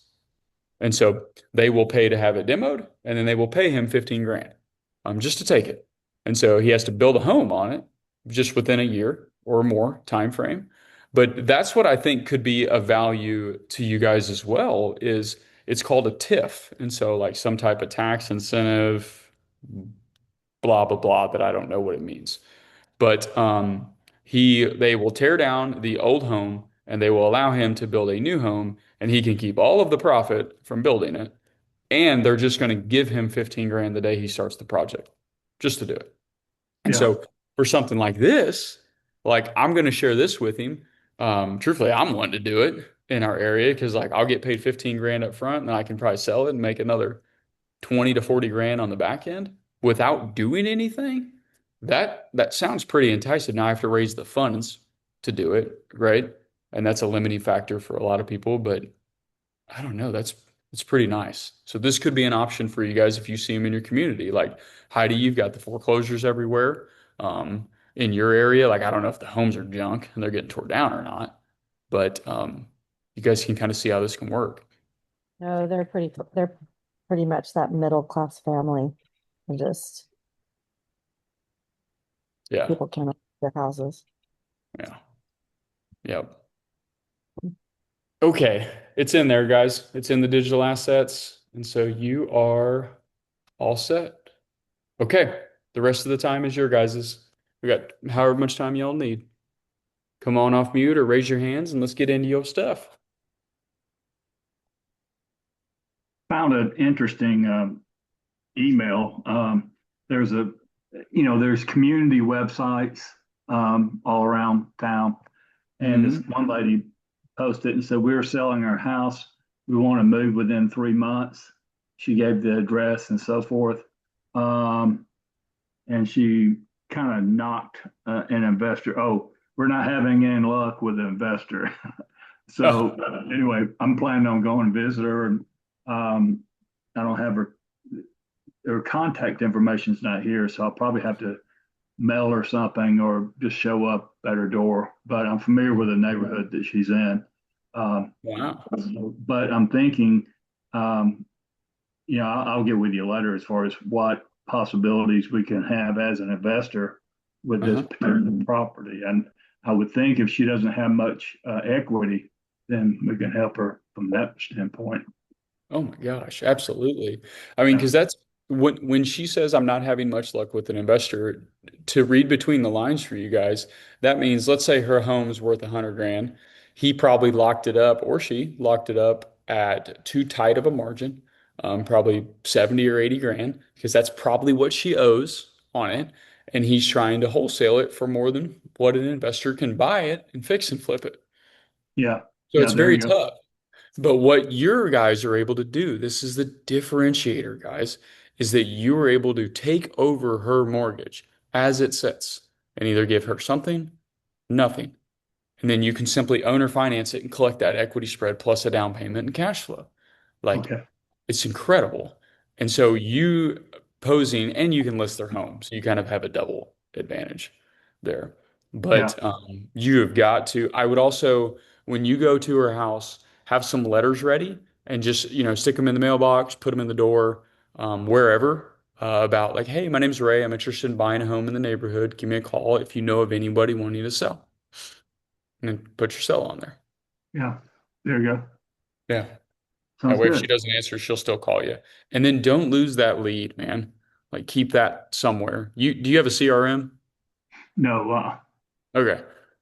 S1: And so they will pay to have it demoed, and then they will pay him 15 grand just to take it. And so he has to build a home on it just within a year or more time frame. But that's what I think could be of value to you guys as well is it's called a TIF. And so like some type of tax incentive, blah, blah, blah, that I don't know what it means. But they will tear down the old home and they will allow him to build a new home and he can keep all of the profit from building it. And they're just going to give him 15 grand the day he starts the project just to do it. And
S4: yeah,
S1: so for something like this, like I'm going to share this with him. Truthfully, I'm wanting to do it in our area because like I'll get paid 15 grand up front and I can probably sell it and make another 20 to 40 grand on the back end without doing anything. that sounds pretty enticing. Now I have to raise the funds to do it, right? And that's a limiting factor for a lot of people, but I don't know. That's pretty nice. So this could be an option for you guys if you see them in your community. Like Heidi, you've got the foreclosures everywhere. In your area, like I don't know if the homes are junk and they're getting torn down or not, but you guys can kind of see how this can work.
S9: No, they're pretty much that middle class family. And just
S1: Yeah.
S9: people can't afford their houses.
S1: Yeah. Yep. Okay. It's in there, guys. It's in the digital assets. And so you are all set. Okay. The rest of the time is your guys's. We got however much time y'all need. Come on off mute or raise your hands and let's get into your stuff.
S4: Found an interesting email. There's community websites all around town. And this one lady posted and said, we're selling our house. We want to move within 3 months. She gave the address and so forth. And she kind of knocked an investor. Oh, we're not having any luck with the investor. So anyway, I'm planning on going and visit her. And I don't have her contact information's not here, so I'll probably have to mail her something or just show up at her door. But I'm familiar with the neighborhood that she's in.
S1: Wow.
S4: But I'm thinking, I'll get with you later as far as what possibilities we can have as an investor with this particular property. And I would think if she doesn't have much equity, then we can help her from that standpoint.
S1: Oh my gosh, absolutely. I mean, because that's when she says I'm not having much luck with an investor, to read between the lines for you guys, that means let's say her home's worth 100 grand. He probably locked it up, or she locked it up at too tight of a margin, probably 70 or 80 grand, because that's probably what she owes on it. And he's trying to wholesale it for more than what an investor can buy it and fix and flip it.
S4: Yeah.
S1: So
S4: Yeah,
S1: it's
S4: there
S1: very
S4: you go.
S1: tough. But what your guys are able to do, this is the differentiator, guys, is that you are able to take over her mortgage as it sits and either give her something, nothing. And then you can simply owner finance it and collect that equity spread plus a down payment and cash flow. Like
S4: Okay.
S1: it's incredible. And so you posing and you can list their home. So you kind of have a double advantage there. But you have got to, I would also, when you go to her house, have some letters ready and just, stick them in the mailbox, put them in the door, wherever, about like, hey, my name's Ray. I'm interested in buying a home in the neighborhood. Give me a call if you know of anybody wanting to sell. And then put your cell on there.
S4: Yeah. There you go.
S1: Yeah.
S4: Sounds
S1: That way, if she
S4: good.
S1: doesn't answer, she'll still call you. And then don't lose that lead, man. Like keep that somewhere. Do you have a CRM?
S4: No,
S1: Okay.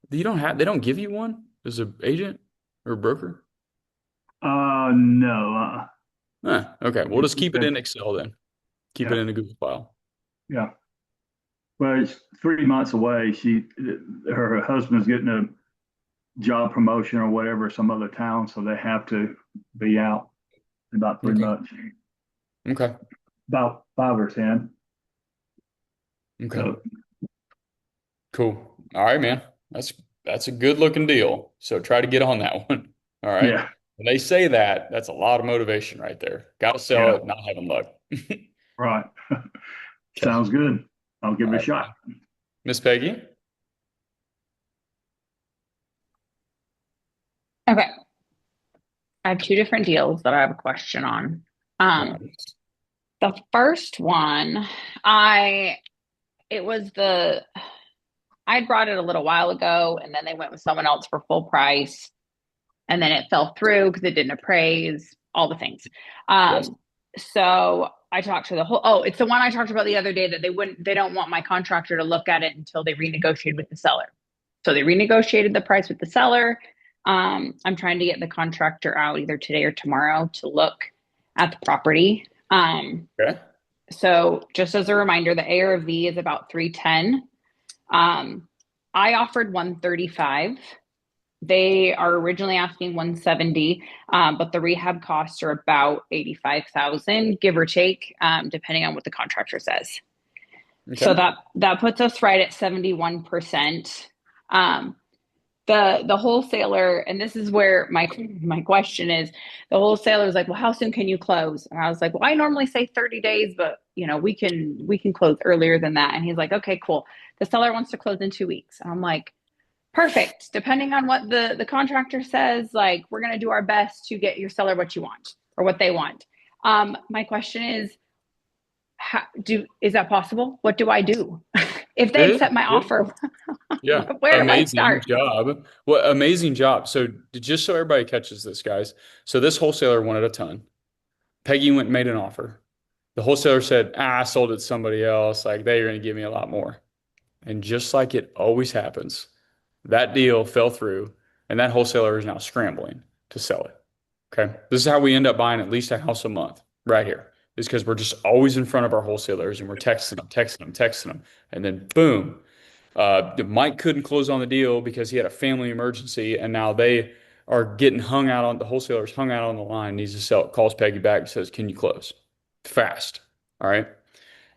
S1: They don't give you one as an agent or a broker?
S4: no,
S1: Okay. We'll just keep it in Excel then. Keep it
S4: Yeah.
S1: in a Google file.
S4: yeah. Well, it's 3 months away. Her husband's getting a job promotion or whatever, some other town, so they have to be out in about 3
S1: Okay.
S4: months,
S1: Okay.
S4: about 5 or 10.
S1: Okay.
S4: So
S1: Cool. All right, man. That's a good looking deal. So try to get on that one. All right.
S4: yeah,
S1: When they say that, that's a lot of motivation right there. Got to sell
S4: Yeah.
S1: it, not having luck.
S4: right.
S1: Okay.
S4: Sounds good. I'll give
S1: All
S4: it a
S1: right.
S4: shot.
S1: Miss Peggy?
S8: Okay. I have two different deals that I have a question on. The first one, I brought it a little while ago and then they went with someone else for full price and then it fell through because it didn't appraise, all the things.
S1: Yes.
S8: So I talked to it's the one I talked about the other day that they don't want my contractor to look at it until they renegotiate with the seller. So they renegotiated the price with the seller. I'm trying to get the contractor out either today or tomorrow to look at the property.
S1: Okay.
S8: So just as a reminder, the ARV is about 310. I offered 135. They are originally asking 170, but the rehab costs are about 85,000, give or take, depending on what the contractor says. So
S1: Okay.
S8: that puts us right at 71%. Um, the wholesaler, and this is where my question is, the wholesaler is like, well, how soon can you close? And I was like, well, I normally say 30 days, but we can close earlier than that. And he's like, okay, cool. The seller wants to close in 2 weeks. And I'm like, perfect. Depending on what the contractor says, like, we're gonna do our best to get your seller what you want or what they want. My question is, is that possible? What do I do? If they
S1: It is.
S8: accept my
S1: Yeah.
S8: offer,
S1: Yeah.
S8: where do I
S1: Amazing
S8: start?
S1: job. Well, amazing job. So just so everybody catches this, guys. So this wholesaler wanted a ton. Peggy went and made an offer. The wholesaler said, I sold it to somebody else. Like they're going to give me a lot more. And just like it always happens, that deal fell through, and that wholesaler is now scrambling to sell it. Okay. This is how we end up buying at least a house a month right here. Is because we're just always in front of our wholesalers and we're texting them, texting them, texting them. And then boom, Mike couldn't close on the deal because he had a family emergency, and now they are getting hung out on the wholesalers hung out on the line, needs to sell it, calls Peggy back and says, can you close? Fast. All right.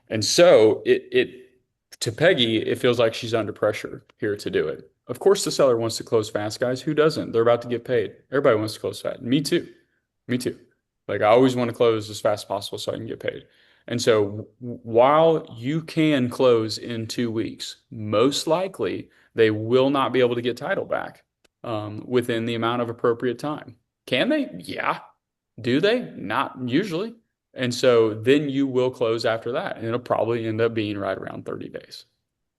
S1: And so it to Peggy, it feels like she's under pressure here to do it. Of course, the seller wants to close fast, guys. Who doesn't? They're about to get paid. Everybody wants to close fast. Me too. Me too. Like I always want to close as fast as possible so I can get paid. And so while you can close in 2 weeks, most likely they will not be able to get title back within the amount of appropriate time. Can they? Yeah. Do they? Not usually. And so then you will close after that, and it'll probably end up being right around 30 days.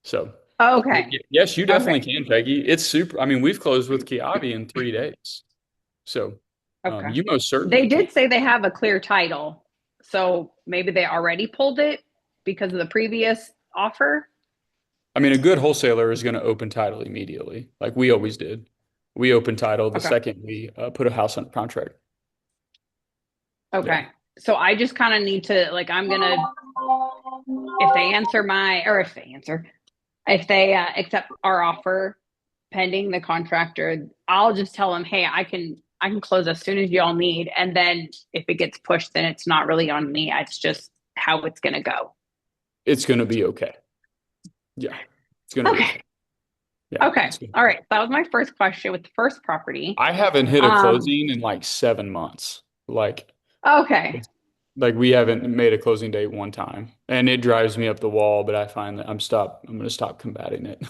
S1: So
S8: Okay.
S1: yes, you definitely
S8: Okay.
S1: can, Peggy. It's super. I mean, we've closed with Kiavi in 3 days. So
S8: Okay.
S1: you most
S8: They
S1: certainly can.
S8: did say they have a clear title. So maybe they already pulled it because of the previous offer.
S1: I mean, a good wholesaler is going to open title immediately, like we always did. We open title the
S8: Okay.
S1: second we put a house under contract.
S8: Okay.
S1: Yeah.
S8: So I just kind of need to, like, I'm gonna, if they answer my, or if they accept our offer pending the contractor, I'll just tell them, hey, I can close as soon as y'all need. And then if it gets pushed, then it's not really on me. It's just how it's gonna go.
S1: It's going to be okay. Yeah. It's going to be
S8: Okay.
S1: okay. Yeah.
S8: Okay.
S1: It's gonna
S8: All
S1: be
S8: right. That was my first question with the first property.
S1: I haven't hit a
S8: Um,
S1: closing in like 7 months.
S8: okay.
S1: Like we haven't made a closing date one time, and it drives me up the wall. But I find that I'm going to stop combating it.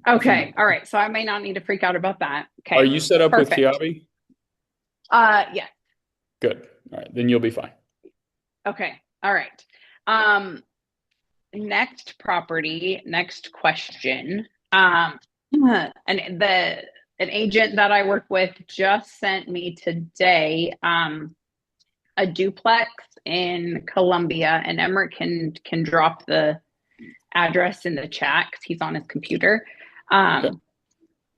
S8: Okay. All right. So I may not need to freak out about that.
S1: Are
S8: Okay.
S1: you set up with
S8: Perfect.
S1: Kiavi?
S8: Yeah.
S1: Good. All right, then you'll be fine.
S8: Okay. All right. Next property, next question. And an agent that I work with just sent me today a duplex in Columbia, and Emmerich can drop the address in the chat because he's on his computer.
S1: Okay.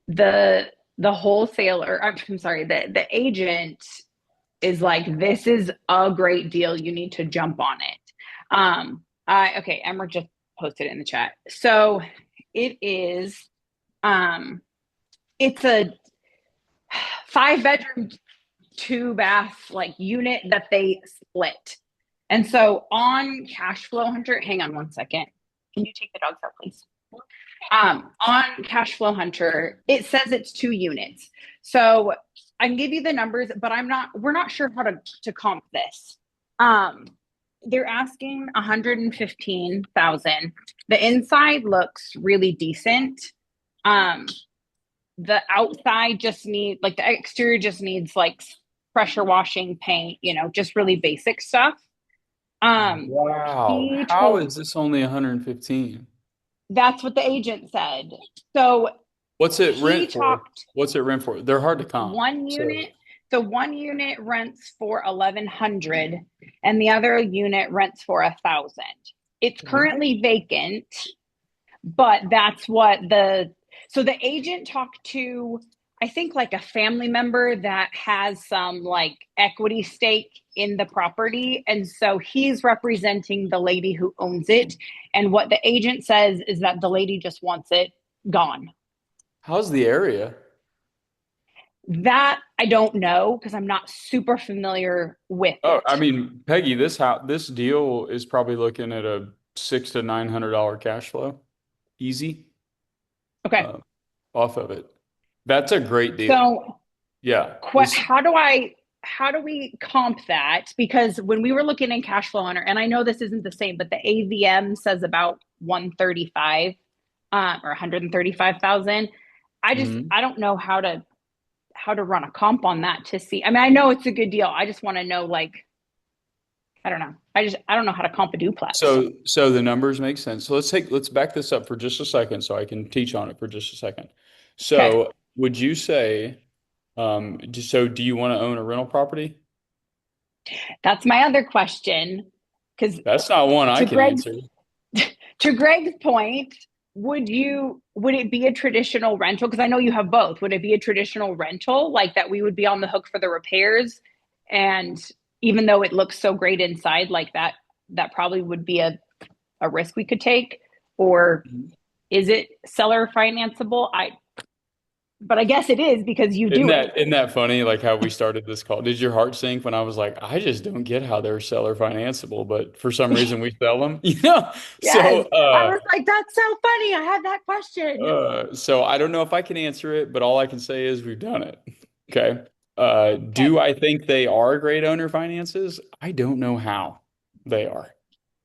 S8: The wholesaler, I'm sorry, the agent is like, this is a great deal. You need to jump on it. Okay, Emma just posted it in the chat. So it is, it's a 5-bedroom, 2-bath like unit that they split. And so on Cash Flow Hunter, hang on one second. Can you take the dogs out, please? On Cash Flow Hunter, it says it's 2 units. So I can give you the numbers, but we're not sure how to comp this. They're asking 115,000. The inside looks really decent. The outside the exterior just needs like pressure washing, paint, just really basic stuff.
S1: Wow. How is this only 115?
S8: That's what the agent said. So
S1: What's it rent for?
S8: talked
S1: What's it rent for? They're hard to comp.
S8: one unit. So one unit rents for 1,100, and the other unit rents for 1,000. It's currently vacant, but that's what so the agent talked to, I think, like a family member that has some like equity stake in the property. And so he's representing the lady who owns it. And what the agent says is that the lady just wants it gone.
S1: How's the area?
S8: That I don't know because I'm not super familiar with
S1: Oh,
S8: it.
S1: I mean, Peggy, this deal is probably looking at a $600 to $900 cash flow, easy,
S8: Okay.
S1: off of it. That's a great deal.
S8: So
S1: Yeah.
S8: how do we comp that? Because when we were looking in Cash Flow Hunter, and I know this isn't the same, but the AVM says about 135 or 135,000.
S1: Mhm.
S8: I don't know how to run a comp on that to see. I mean, I know it's a good deal. I just want to know, like, I don't know. I don't know how to comp a duplex.
S1: So the numbers make sense. So let's back this up for just a second so I can teach on it for just a second. So would you say, so do you want to own a rental property?
S8: That's my other question. Because
S1: That's not one I can answer.
S8: to Greg's point, would it be a traditional rental? Because I know you have both. Would it be a traditional rental, like that we would be on the hook for the repairs? And even though it looks so great inside, like that probably would be a risk we could take. Or is it seller financeable? But I guess it is, because you do it.
S1: Isn't that funny? Like how we started this call. Did your heart sink when I was like, I just don't get how they're seller financeable, but for some reason we sell them?
S8: Yes.
S1: So
S8: I was like, that's so funny. I had that question.
S1: So I don't know if I can answer it, but all I can say is we've done it. Okay. Do I think they are great owner finances? I don't know how they are.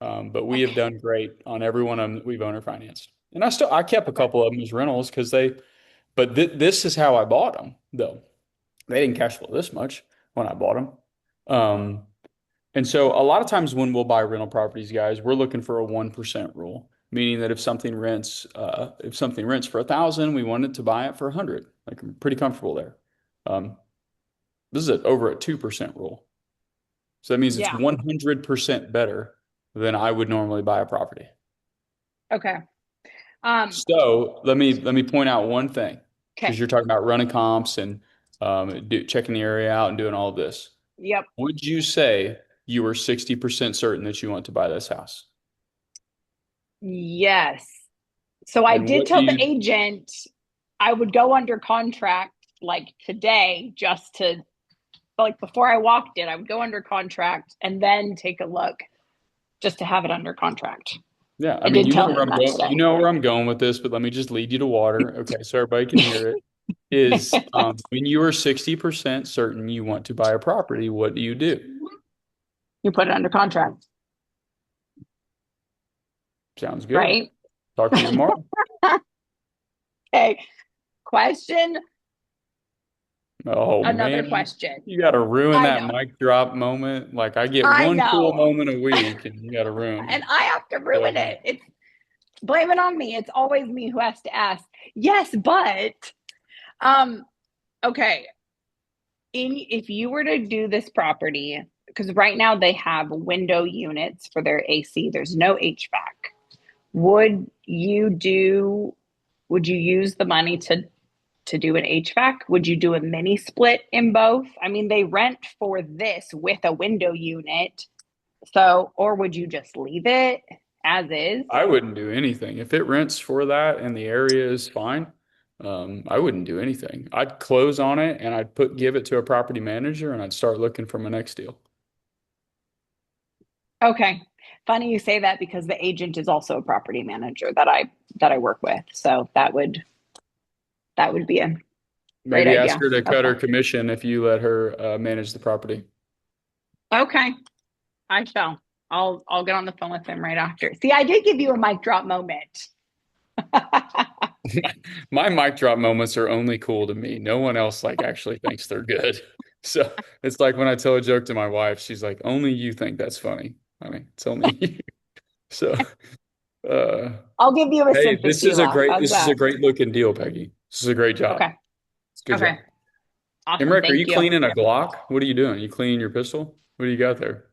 S1: But we have done great on every one of them that we've owner financed. And I kept a couple of them as rentals because this is how I bought them, though. They didn't cash flow this much when I bought them. And so a lot of times when we'll buy rental properties, guys, we're looking for a 1% rule, meaning that if something rents for 1,000, we want it to buy it for 100. Like, I'm pretty comfortable there. This is over a 2% rule. So that means it's 100% better than I would normally buy a property.
S8: Okay.
S1: So let me point out one thing, because
S8: Okay.
S1: you're talking about running comps and checking the area out and doing all of this.
S8: Yep.
S1: Would you say you were 60% certain that you want to buy this house?
S8: Yes. So I
S1: And
S8: did
S1: what
S8: tell
S1: do
S8: the
S1: you-
S8: agent I would go under contract like today, just to, like, before I walked in, I would go under contract and then take a look, just to have it under contract.
S1: Yeah,
S8: I
S1: I mean,
S8: did
S1: you know
S8: tell
S1: where
S8: him
S1: I'm
S8: that
S1: going.
S8: today.
S1: You know where I'm going with this, but let me just lead you to water. Okay, so everybody can hear it. Is when you are 60% certain you want to buy a property, what do?
S8: You put it under contract,
S1: Sounds good.
S8: right?
S1: Talk to you tomorrow.
S8: Okay. Question.
S1: Oh
S8: Another
S1: man,
S8: question.
S1: you got to ruin
S8: I
S1: that
S8: know.
S1: mic drop moment. Like, I get
S8: I
S1: one cool
S8: know.
S1: moment a week, and you got to ruin
S8: And
S1: it.
S8: I have to ruin it. It's blame it on me. It's always me who has to ask. Yes, but okay. If you were to do this property, because right now they have window units for their AC, there's no HVAC. Would you use the money to do an HVAC? Would you do a mini split in both? I mean, they rent for this with a window unit. So, or would you just leave it as is?
S1: I wouldn't do anything if it rents for that and the area is fine. I wouldn't do anything. I'd close on it and give it to a property manager and I'd start looking for my next deal.
S8: Okay. Funny you say that, because the agent is also a property manager that I work with. So that would be a great
S1: Maybe ask
S8: idea.
S1: her to cut her
S8: Okay.
S1: commission if you let her manage the property.
S8: Okay. I shall. I'll get on the phone with him right after. See, I did give you a mic drop moment.
S1: My mic drop moments are only cool to me. No one else actually thinks they're good. So it's like when I tell a joke to my wife, she's like, only you think that's funny. I mean, it's only you. So
S8: I'll give you a
S1: hey,
S8: sympathy
S1: this is a
S8: laugh.
S1: great
S8: How's
S1: this is a
S8: that?
S1: great looking deal, Peggy. This is a great job.
S8: Okay.
S1: It's a good
S8: Okay.
S1: job.
S8: Awesome.
S1: Emmerich, are
S8: Thank
S1: you
S8: you.
S1: cleaning a Glock? What are you doing? You cleaning your pistol? What do you got there?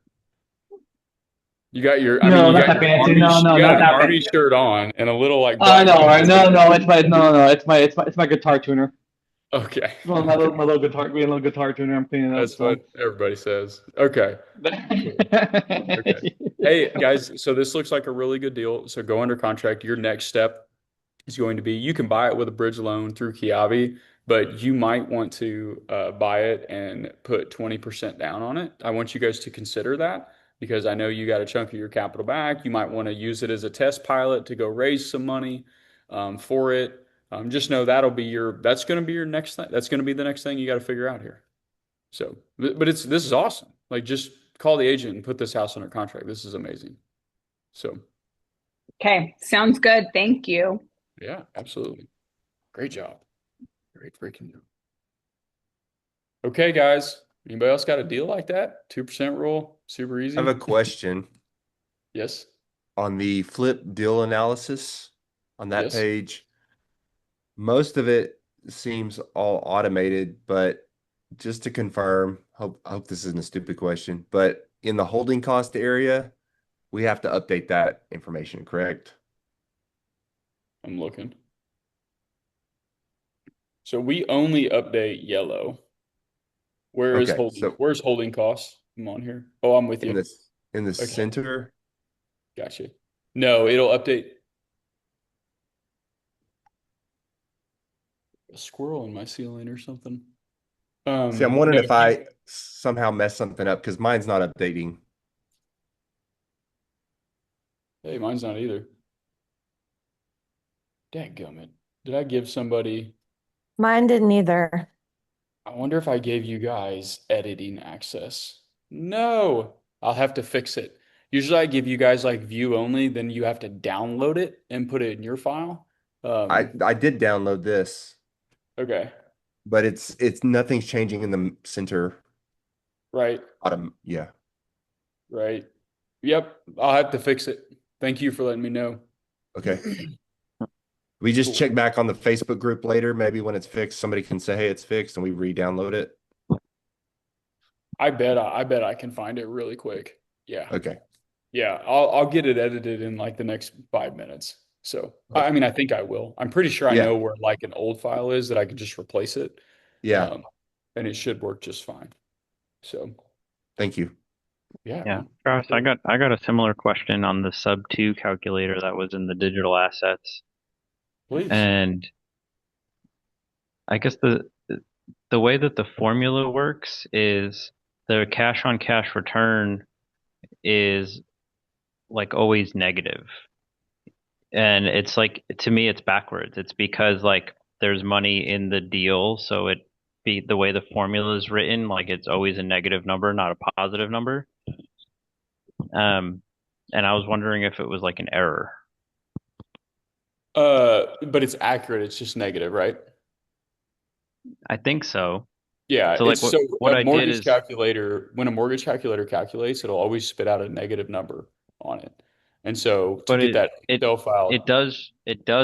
S1: You got your, I mean,
S10: No,
S1: you
S10: not
S1: got
S10: that
S1: your
S10: fancy.
S1: army,
S10: No, no,
S1: you got
S10: not
S1: an
S10: that
S1: army
S10: fancy.
S1: shirt on and a little
S10: I
S1: black
S10: know, right?
S1: vest.
S10: No, it's my guitar tuner.
S1: Okay.
S10: Well, my little guitar tuner. I'm cleaning up.
S1: That's
S10: So.
S1: what everybody says. Okay. Okay. Hey, guys, so this looks like a really good deal. So go under contract. Your next step is going to be, you can buy it with a bridge loan through Kiavi, but you might want to buy it and put 20% down on it. I want you guys to consider that. because I know you got a chunk of your capital back. You might want to use it as a test pilot to go raise some money for it. Just know that's going to be your next thing. That's going to be the next thing you got to figure out here. So, but this is awesome. Like, just call the agent and put this house under contract. This is amazing. So,
S8: Okay, sounds good. Thank you.
S1: yeah, absolutely. Great job. Great freaking job. Okay, guys. Anybody else got a deal like that? 2% rule, super easy.
S2: I have a question
S1: Yes.
S2: on the flip deal analysis on that
S1: Yes.
S2: page. Most of it seems all automated, but just to confirm, I hope this isn't a stupid question, but in the holding cost area, we have to update that information, correct?
S1: I'm looking. So we only update yellow. Where's
S2: Okay, so
S1: holding costs? Come on here. Oh, I'm with
S2: in
S1: you.
S2: this in the
S1: Okay.
S2: center,
S1: Gotcha. No, it'll update. A squirrel in my ceiling or something.
S2: see, I'm wondering
S1: No,
S2: if I somehow messed something up because mine's not updating.
S1: hey, mine's not either. Dadgummit. Did I give somebody?
S9: Mine didn't either.
S1: I wonder if I gave you guys editing access. No, I'll have to fix it. Usually I give you guys like view only, then you have to download it and put it in your file.
S2: I did download this,
S1: Okay,
S2: but it's nothing's changing in the center
S1: right,
S2: bottom. Yeah.
S1: right. Yep, I'll have to fix it. Thank you for letting me know.
S2: Okay. We just
S1: Cool.
S2: check back on the Facebook group later. Maybe when it's fixed, somebody can say, "Hey, it's fixed," and we re-download it.
S1: I bet I can find it really quick. Yeah.
S2: Okay.
S1: Yeah, I'll get it edited in like the next 5 minutes. So I mean, I think I will. I'm pretty sure I
S2: Yeah.
S1: know where like an old file is that I can just replace it.
S2: Yeah.
S1: And it should work just fine. So
S2: Thank you.
S1: yeah.
S7: Yeah, Josh, I got a similar question on the sub 2 calculator that was in the digital assets.
S1: Please.
S7: And I guess the way that the formula works is the cash on cash return is like always negative. And it's like, to me, it's backwards. It's because like there's money in the deal, so the way the formula is written, like it's always a negative number, not a positive number. And I was wondering if it was like an error.
S1: But it's accurate. It's just negative, right?
S7: I think so.
S1: Yeah.
S7: So like
S1: It's so
S7: what
S1: a
S7: I did
S1: mortgage
S7: is
S1: calculator, when a mortgage calculator calculates, it'll always spit out a negative number on it. And so to
S7: But
S1: get that Excel file,
S7: it does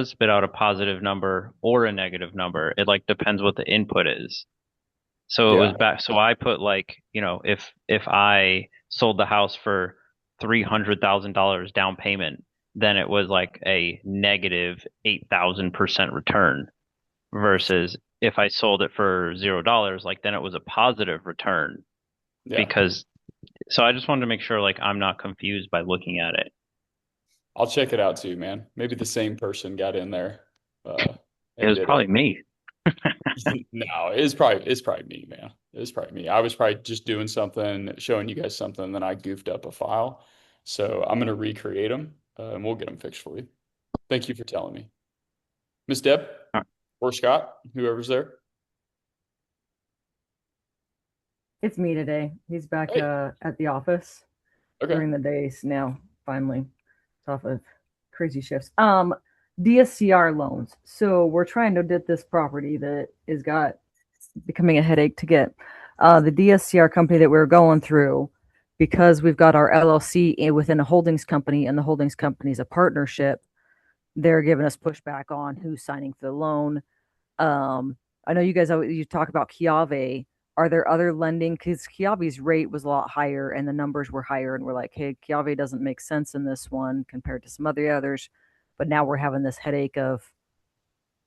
S7: spit out a positive number or a negative number. It like depends what the input is. So it was
S1: Yeah.
S7: back. So I put like, if I sold the house for $300,000 down payment, then it was like a negative 8,000% return. Versus if I sold it for $0, like then it was a positive return.
S1: yeah.
S7: Because so I just wanted to make sure like I'm not confused by looking at it.
S1: I'll check it out too, man. Maybe the same person got in there.
S7: It
S1: And
S7: was
S1: did
S7: probably me.
S1: No, it's probably me, man. It was probably me. I was probably just doing something, showing you guys something, then I goofed up a file. So I'm gonna recreate them, and we'll get them fixed for you. Thank you for telling me, Miss Deb
S7: All right.
S1: or Scott, whoever's there.
S11: It's me today. He's back
S1: Hey.
S11: at the office
S1: Okay.
S11: during the days now, finally. It's off of crazy shifts. DSCR loans. So we're trying to get this property that is becoming a headache to get. The DSCR company that we're going through, because we've got our LLC within a holdings company and the holdings company is a partnership, they're giving us pushback on who's signing for the loan. I know you guys you talk about Kiave. Are there other lending? Because Kiave's rate was a lot higher and the numbers were higher, and we're like, hey, Kiave doesn't make sense in this one compared to some other others. But now we're having this headache of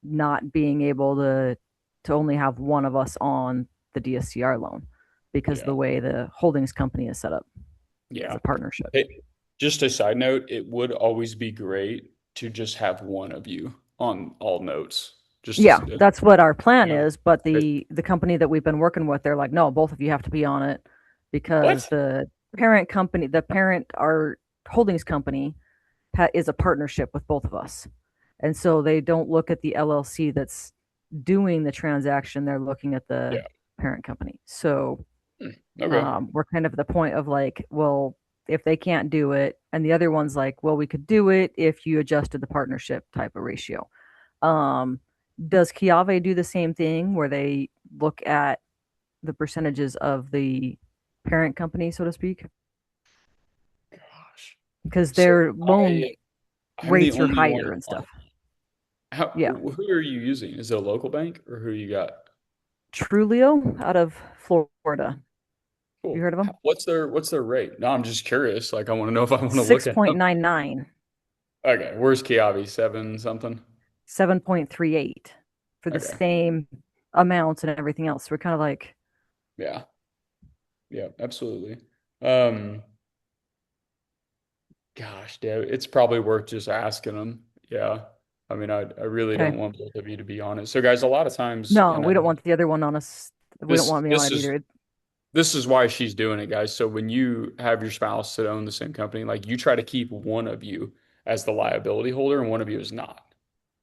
S11: not being able to only have one of us on the DSCR loan because
S1: Yeah.
S11: the way the holdings company is set up as
S1: Yeah.
S11: a partnership.
S1: Hey, just a side note, it would always be great to just have one of you on all notes. Just
S11: Yeah, that's what our plan
S1: Yeah.
S11: is. But the company that we've been working with, they're like, no, both of you have to be on it because
S1: What?
S11: parent company, our holdings company is a partnership with both of us. And so they don't look at the LLC that's doing the transaction. They're looking at the
S1: Yeah.
S11: parent company. So
S1: Okay.
S11: we're kind of at the point of like, well, if they can't do it, and the other one's like, well, we could do it if you adjusted the partnership type of ratio. Does Kiave do the same thing where they look at the percentages of the parent company, so to speak?
S1: Gosh.
S11: Because
S1: So
S11: their loan
S1: I'm the
S11: rates are
S1: only one
S11: higher and
S1: on.
S11: stuff. Yeah.
S1: Who are you using? Is it a local bank or who you got?
S11: Trulio out of Florida. You
S1: Cool.
S11: heard of them?
S1: What's their rate? No, I'm just curious. Like I want to know if I want to look at them.
S11: 6.99,
S1: Okay, where's Kiavi? 7 something?
S11: 7.38 for the
S1: Okay.
S11: same amounts and everything else. We're kind of like,
S1: Yeah. Yeah, absolutely. Um, Gosh, Deb, it's probably worth just asking them. Yeah. I mean, I really don't
S11: okay.
S1: want both of you to be on it. So guys, a lot of times,
S11: No,
S1: and
S11: we don't want the other one on us. We don't want me on
S1: this
S11: it
S1: is
S11: either.
S1: this is why she's doing it, guys. So when you have your spouse that own the same company, like you try to keep one of you as the liability holder and one of you is not.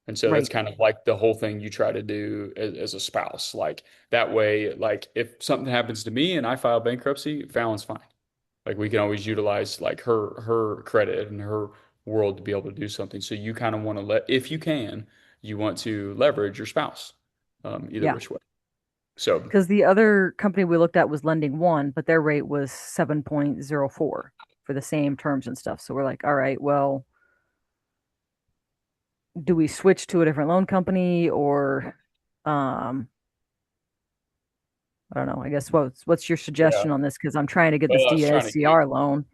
S1: And so that's
S11: Right.
S1: kind of like the whole thing you try to do as a spouse. Like that way, like if something happens to me and I file bankruptcy, Fallon's fine. Like we can always utilize like her credit and her world to be able to do something. So you kind of want to if you can, you want to leverage your spouse, either
S11: Yeah.
S1: which way. So
S11: Because the other company we looked at was Lending One, but their rate was 7.04 for the same terms and stuff. So we're like, all right, well, do we switch to a different loan company or I don't know. I guess what's your
S1: yeah,
S11: suggestion on this? Because I'm trying to get
S1: well,
S11: this DSCR loan.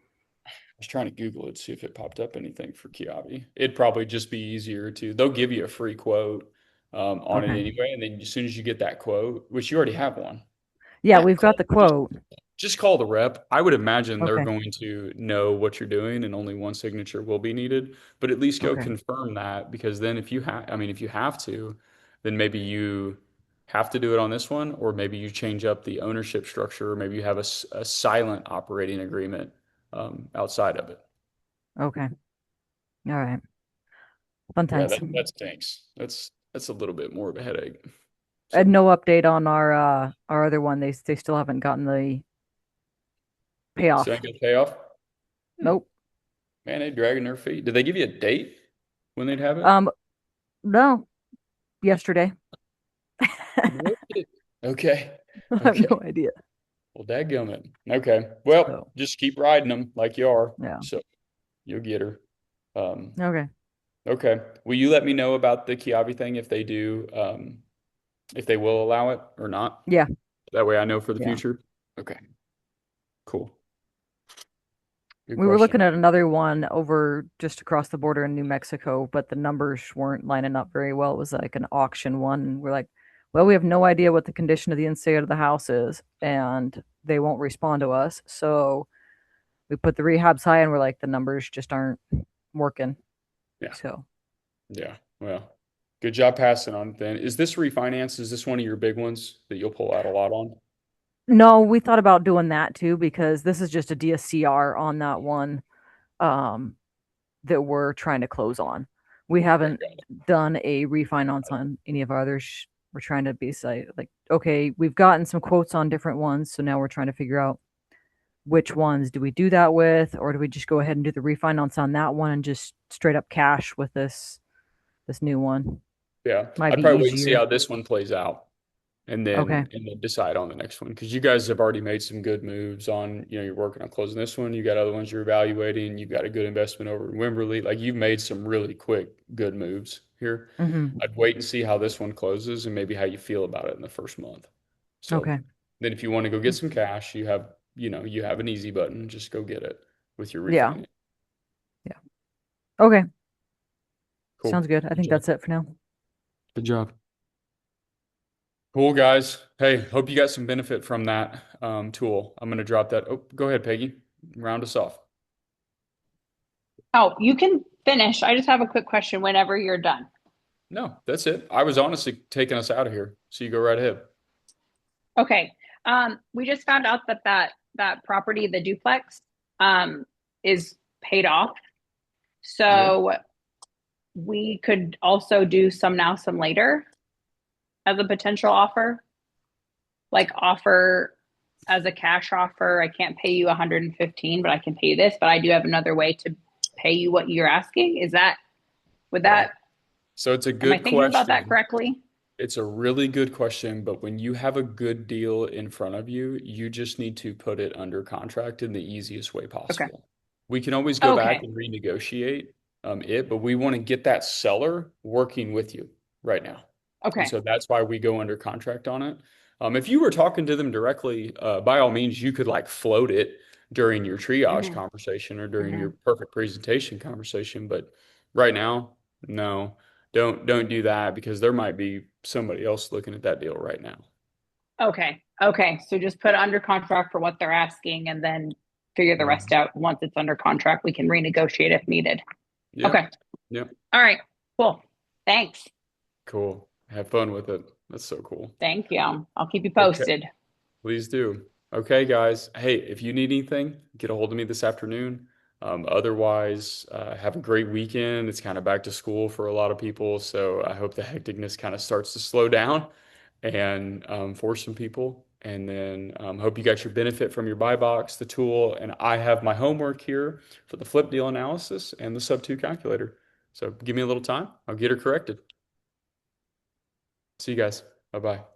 S1: I was trying to Google it, see if it popped up anything for Kiavi. It'd probably just be easier to. They'll give you a free quote on it
S11: Okay.
S1: anyway, and then as soon as you get that quote, which you already have one,
S11: Yeah, we've got the quote.
S1: just call the rep. I would imagine they're
S11: Okay.
S1: going to know what you're doing and only one signature will be needed, but at least go
S11: Okay.
S1: confirm that because then if you have, I mean, if you have to, then maybe you have to do it on this one, or maybe you change up the ownership structure, or maybe you have a silent operating agreement outside of it.
S11: Okay. All right. Fun
S1: Yeah,
S11: times.
S1: that stinks. That's a little bit more of a headache.
S11: I had
S1: So
S11: no update on our other one. They still haven't gotten the payoff.
S1: still ain't gonna pay off?
S11: Nope.
S1: Man, they dragging their feet. Did they give you a date when they'd have it?
S11: No. Yesterday.
S1: Okay.
S11: I have
S1: Okay.
S11: no idea.
S1: Well, dadgummit. Okay. Well,
S11: So,
S1: just keep riding them like you are.
S11: yeah.
S1: So you'll get her.
S11: Okay.
S1: Okay. Will you let me know about the Kiavi thing if they do, if they will allow it or not?
S11: Yeah.
S1: That way I know for the
S11: Yeah.
S1: future. Okay. Cool. Good
S11: We were
S1: question.
S11: looking at another one over just across the border in New Mexico, but the numbers weren't lining up very well. It was like an auction one. And we're like, well, we have no idea what the condition of the inside of the house is, and they won't respond to us. So we put the rehabs high, and we're like, the numbers just aren't working.
S1: Yeah.
S11: So
S1: Yeah. Well, good job passing on it then. Is this refinance? Is this one of your big ones that you'll pull out a lot on?
S11: no, we thought about doing that too because this is just a DSCR on that one that we're trying to close on. We haven't done a refinance on any of our others. We're trying to be like, okay, we've gotten some quotes on different ones, so now we're trying to figure out which ones do we do that with, or do we just go ahead and do the refinance on that one and just straight up cash with this new one?
S1: Yeah.
S11: Might
S1: I'd
S11: be
S1: probably wait and see
S11: easier.
S1: how this one plays out and
S11: Okay.
S1: then decide on the next one because you guys have already made some good moves on, you're working on closing this one. You got other ones you're evaluating. You've got a good investment over in Wimberley. Like you've made some really quick, good moves here.
S11: Mm-hmm.
S1: I'd wait and see how this one closes and maybe how you feel about it in the first month. So
S11: Okay.
S1: then if you want to go get some cash, you have an easy button. Just go get it with your
S11: Yeah.
S1: refinance.
S11: Yeah. Okay.
S1: Cool.
S11: Sounds good. I think that's it for now.
S1: Good job. Cool, guys. Hey, hope you got some benefit from that tool. I'm going to drop that. Oh, go ahead, Peggy. Round us off.
S8: Oh, you can finish. I just have a quick question whenever you're done.
S1: No, that's it. I was honestly taking us out of here. So you go right ahead.
S8: Okay. We just found out that that property, the duplex, is paid off. So we could also do some now, some later as a potential offer. Like offer as a cash offer. I can't pay you 115, but I can pay you this, but I do have another way to pay you what you're asking. Would that,
S1: So it's a
S8: am I
S1: good
S8: thinking about that
S1: question.
S8: correctly?
S1: It's a really good question, but when you have a good deal in front of you, you just need to put it under contract in the easiest way possible. We can always go back
S8: Okay.
S1: and renegotiate but we want to get that seller working with you right now.
S8: Okay.
S1: And so that's why we go under contract on it. If you were talking to them directly, by all means, you could like float it during your triage
S8: Mhm.
S1: conversation or during
S8: Mhm.
S1: your perfect presentation conversation. But right now, no, don't do that because there might be somebody else looking at that deal right now.
S8: Okay. Okay. So just put it under contract for what they're asking and then figure the rest out. Once it's under contract, we can renegotiate if needed.
S1: Yeah.
S8: Okay.
S1: Yep.
S8: All right. Cool. Thanks.
S1: Cool. Have fun with it. That's so cool.
S8: Thank you. I'll keep you
S1: Okay.
S8: posted.
S1: Please do. Okay, guys. Hey, if you need anything, get a hold of me this afternoon. Otherwise, have a great weekend. It's kind of back to school for a lot of people, so I hope the hecticness kind of starts to slow down and for some people. And then hope you got your benefit from your buy box, the tool, and I have my homework here for the flip deal analysis and the sub-2 calculator. So give me a little time. I'll get her corrected. See you guys. Bye-bye.